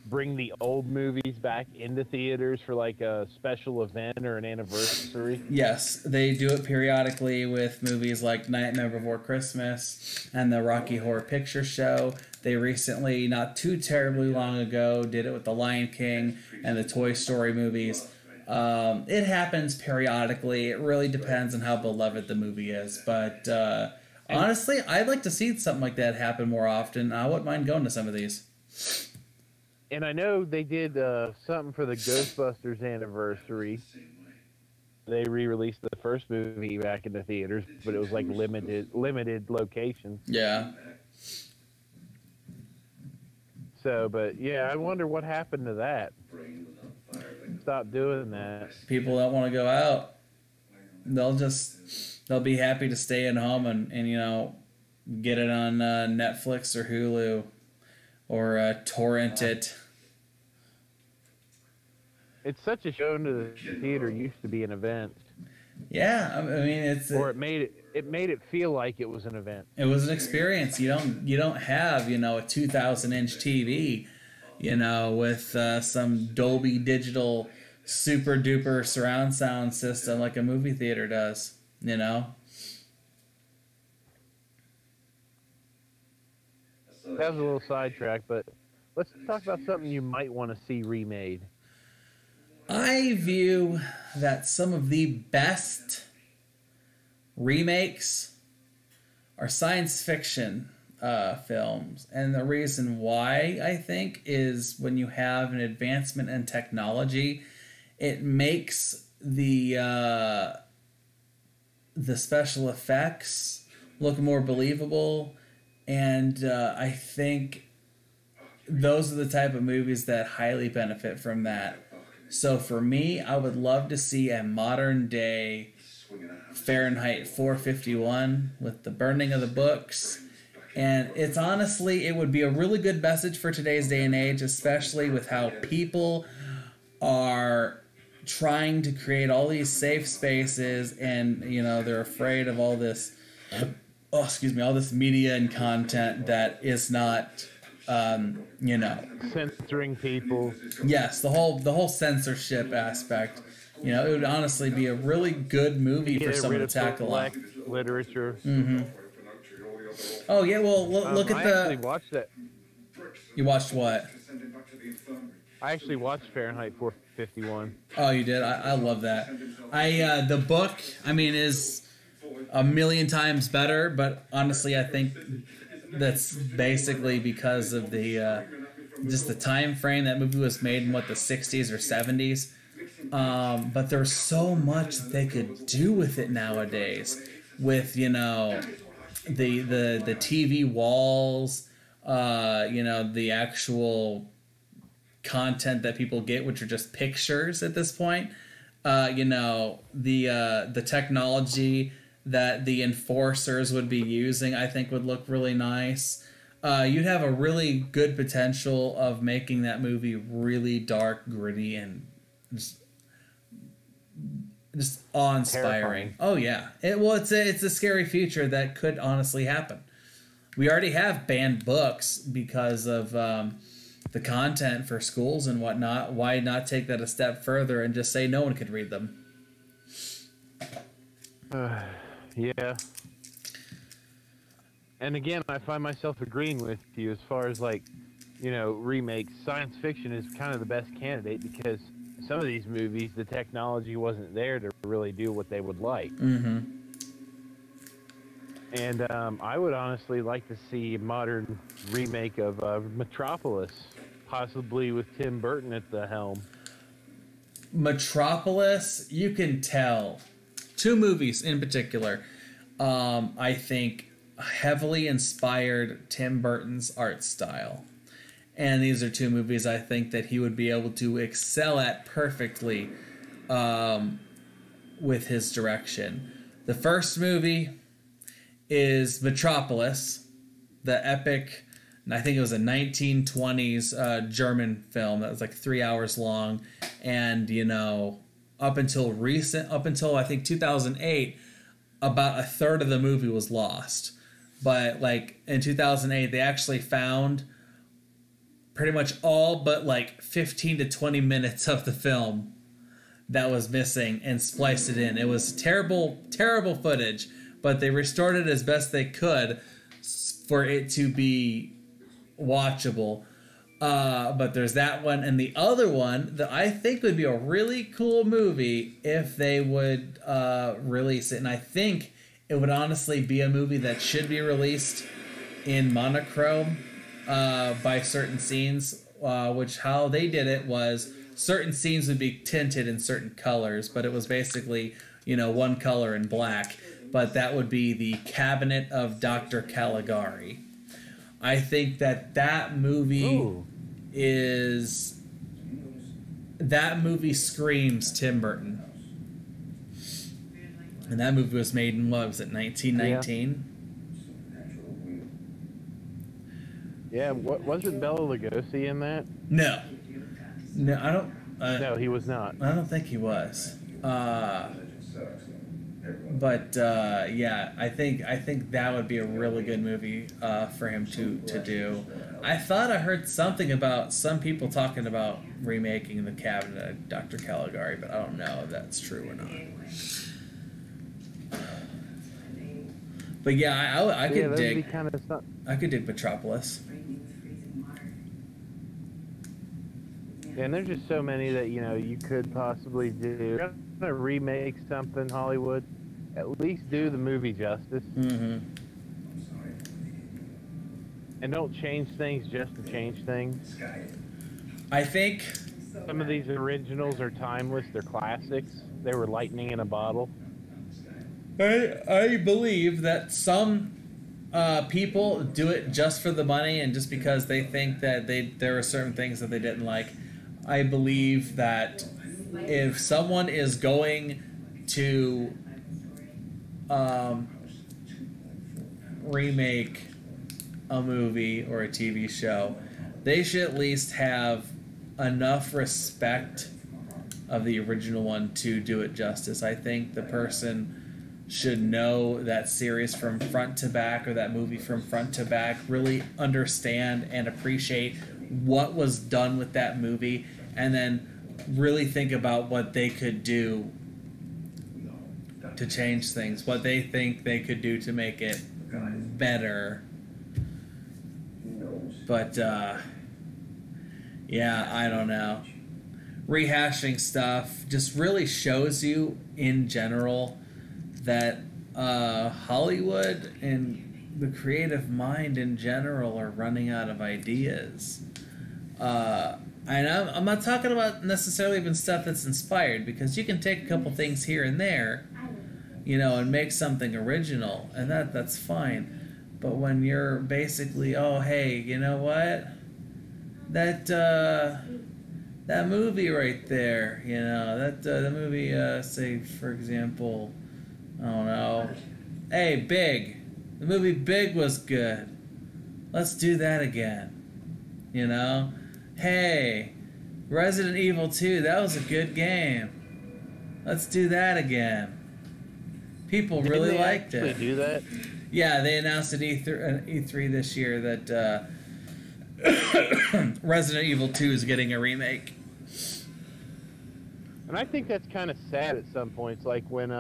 bring the old movies back into theaters for like a special event or an anniversary? Yes, they do it periodically with movies like Nightmare Before Christmas and the Rocky Horror Picture Show. They recently, not too terribly long ago, did it with the Lion King and the Toy Story movies. It happens periodically. It really depends on how beloved the movie is. But honestly, I'd like to see something like that happen more often. I wouldn't mind going to some of these. And I know they did something for the Ghostbusters anniversary. They re-released the first movie back in the theaters, but it was like limited locations. Yeah. So, but yeah, I wonder what happened to that. Stop doing that. People don't want to go out. They'll be happy to stay at home and you know, get it on Netflix or Hulu or torrent it. It's such a show into the theater used to be an event. Yeah, I mean it made it feel like it was an event. It was an experience. You don't have, you know, a 2,000-inch TV, you know, with some Dolby Digital super duper surround sound system like a movie theater does, you know. That was a little sidetrack, but let's talk about something you might want to see remade. I view that some of the best remakes are science fiction films. And the reason why, I think, is when you have an advancement in technology, it makes the special effects look more believable. And I think those are the type of movies that highly benefit from that. So for me, I would love to see a modern day Fahrenheit 451 with the burning of the books. And it's honestly, it would be a really good message for today's day and age, especially with how people are trying to create all these safe spaces and, you know, they're afraid of all this, all this media and content that is not, you know, censoring people. Yes, the whole censorship aspect. You know, it would honestly be a really good movie for someone to tackle on. Literature. Mm-hmm. Oh yeah, well look at the. I actually watched that. You watched what? I actually watched Fahrenheit 451. Oh, you did? I love that. The book, I mean, is a million times better, but honestly, I think that's basically because of the just the time frame that movie was made in, what, the 60s or 70s. But there's so much that they could do with it nowadays, with, you know, the TV walls, you know, the actual content that people get, which are just pictures at this point. You know, the technology that the enforcers would be using, I think, would look really nice. You'd have a really good potential of making that movie really dark, gritty, and just awe-inspiring. Terrifying. Oh yeah, it's a scary future that could honestly happen. We already have banned books because of the content for schools and whatnot. Why not take that a step further and just say no one could read them? Yeah. And again, I find myself agreeing with you as far as, like, you know, remakes. Science fiction is kind of the best candidate because some of these movies, the technology wasn't there to really do what they would like. Mm-hmm. And I would honestly like to see a modern remake of Metropolis. possibly with Tim Burton at the helm. Metropolis, you can tell. Two movies in particular, I think, heavily inspired Tim Burton's art style. And these are two movies I think that he would be able to excel at perfectly with his direction. The first movie is Metropolis, the epic, I think it was a 1920s German film that was like 3 hours long. And, you know, up until I think 2008, about a third of the movie was lost. But like in 2008, they actually found pretty much all but like 15 to 20 minutes of the film that was missing and spliced it in. It was terrible, terrible footage, but they restored it as best they could for it to be watchable. But there's that one, and the other one that I think would be a really cool movie if they would release it. And I think it would honestly be a movie that should be released in monochrome by certain scenes, which how they did it was certain scenes would be tinted in certain colors, but it was basically, you know, one color in black. But that would be the Cabinet of Dr. Caligari. I think that movie that movie screams Tim Burton. And that movie was made in, what was it, 1919? Yeah, wasn't Bela Lugosi in that? No, I don't. No, he was not. I don't think he was. But yeah, I think that would be a really good movie for him to do. I thought I heard something about some people talking about remaking the Cabinet of Dr. Caligari, but I don't know if that's true or not. But yeah, I could dig. I could dig Metropolis. Yeah, and there's just so many that, you know, you could possibly do. If you're gonna remake something, Hollywood, at least do the movie justice. Mm-hmm. And don't change things just to change things. I think some of these originals are timeless. They're classics. They were lightning in a bottle. I believe that some people do it just for the money and just because they think that there are certain things that they didn't like. I believe that if someone is going to remake a movie or a TV show, they should at least have enough respect of the original one to do it justice. I think the person should know that series from front to back or that movie from front to back, really understand and appreciate what was done with that movie, and then really think about what they could do to change things, what they think they could do to make it better. But yeah, I don't know. Rehashing stuff just really shows you in general that Hollywood and the creative mind in general are running out of ideas. And I'm not talking about necessarily even stuff that's inspired, because you can take a couple things here and there, you know, and make something original, and that's fine. But when you're basically, oh, hey, you know what? That movie right there, you know, the movie, say, for example, I don't know. Hey, Big. The movie Big was good. Let's do that again. You know? Hey, Resident Evil 2, that was a good game. Let's do that again. People really liked it. Did they do that? Yeah, they announced at E3 this year that Resident Evil 2 is getting a remake. And I think that's kind of sad at some points, like when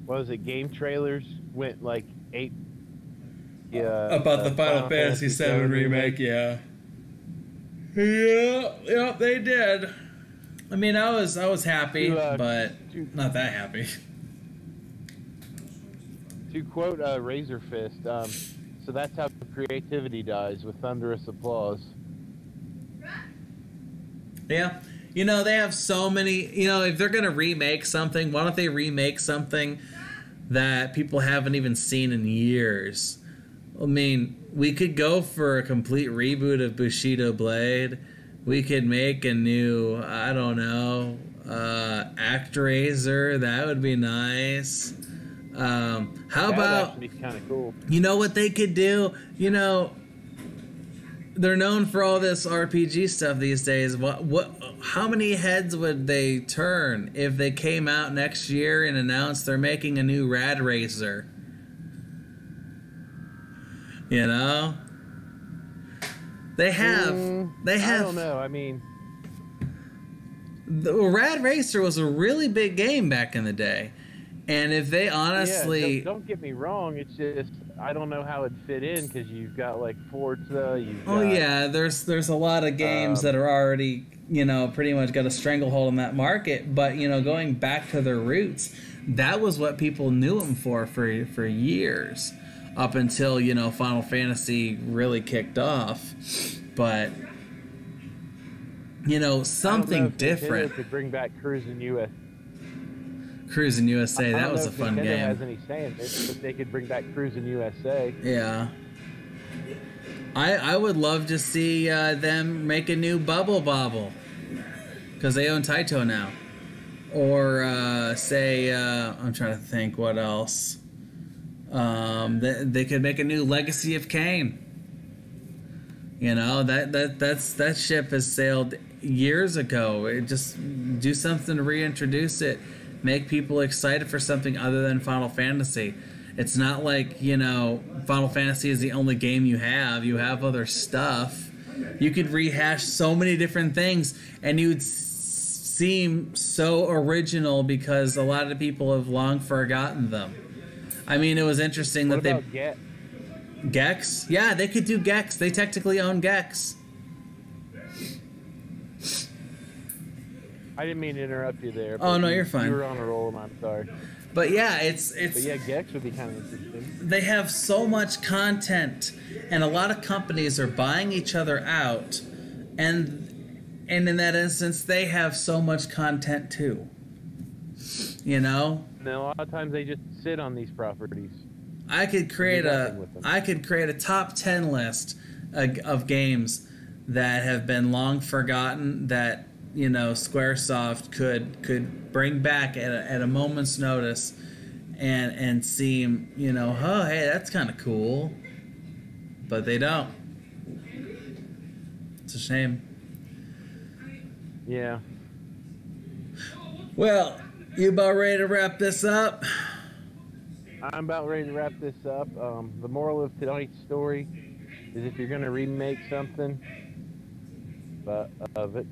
what was it, game trailers went like 8 about the Final Fantasy VII remake, yeah. Yeah, they did. I mean, I was happy, but not that happy. To quote Razor Fist, so that's how creativity dies, with thunderous applause. Yeah. You know, they have so many, you know, if they're going to remake something, why don't they remake something that people haven't even seen in years? I mean, we could go for a complete reboot of Bushido Blade. We could make a new, I don't know, ActRaiser. That would be nice. How about, That'd be kind of cool. you know what they could do? You know, they're known for all this RPG stuff these days. How many heads would they turn if they came out next year and announced they're making a new Rad Racer? You know? They have. I don't know. I mean, the Rad Racer was a really big game back in the day. And if they honestly... Yeah, don't get me wrong. It's just, I don't know how it'd fit in because you've got, like, Forza. Yeah, there's a lot of games that are already, you know, pretty much got a stranglehold on that market. But, you know, going back to their roots, that was what people knew them for years. Up until, you know, Final Fantasy really kicked off. But, you know, something different. Nintendo could bring back Cruis'n USA, that was a fun game. Nintendo has any say in this, but they could bring back Cruis'n USA. Yeah. I would love to see them make a new Bubble Bobble. Because they own Taito now. Or, say, I'm trying to think what else. They could make a new Legacy of Kain. You know, that ship has sailed years ago. It just do something to reintroduce it, make people excited for something other than Final Fantasy. It's not like, you know, Final Fantasy is the only game you have. You have other stuff. You could rehash so many different things, and you'd seem so original because a lot of people have long forgotten them. I mean, it was interesting what that about Gex? Yeah, they could do Gex. They technically own Gex. I didn't mean to interrupt you there. Oh, no, you're fine. You were on a roll, and I'm sorry. But yeah, But yeah, Gex would be kind of interesting. They have so much content, and a lot of companies are buying each other out, and in that instance, they have so much content too. You know? And a lot of times they just sit on these properties. I could create a top 10 list of games that have been long forgotten that, you know, Squaresoft could bring back at a moment's notice and seem, you know, oh, hey, that's kind of cool. But they don't. It's a shame. Yeah. Well, you about ready to wrap this up? I'm about ready to wrap this up. The moral of tonight's story is if you're going to remake something of it.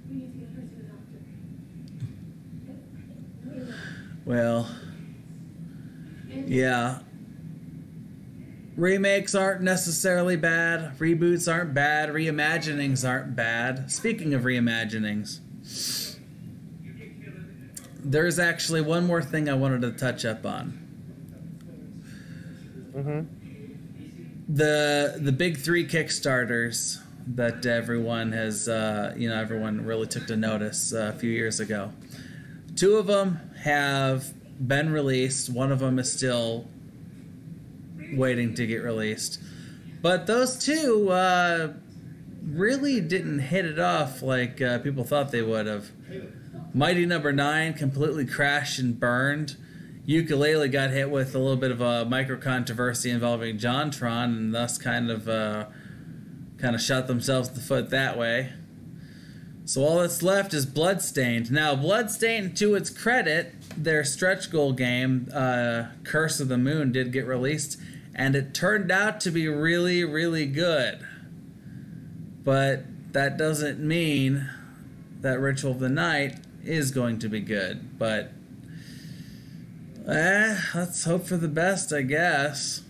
Well, yeah. Remakes aren't necessarily bad. Reboots aren't bad. Reimaginings aren't bad. Speaking of reimaginings, there's actually one more thing I wanted to touch up on. The big 3 Kickstarters that everyone has, everyone really took to notice a few years ago. 2 of them have been released. One of them is still waiting to get released. But those 2 really didn't hit it off like people thought they would have. Mighty Number 9 completely crashed and burned. Ukulele got hit with a little bit of a micro controversy involving JonTron, and thus kind of shot themselves in the foot that way. So all that's left is Bloodstained. Now, Bloodstained, to its credit, their stretch goal game, Curse of the Moon, did get released, and it turned out to be really, really good. But that doesn't mean that Ritual of the Night is going to be good. But let's hope for the best, I guess.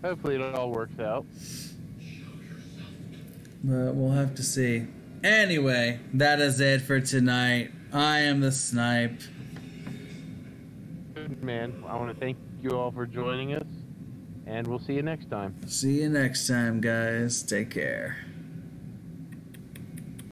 Hopefully it all works out. But we'll have to see. Anyway, that is it for tonight. I am the Snipe. Good man. I want to thank you all for joining us, and we'll see you next time. See you next time, guys. Take care.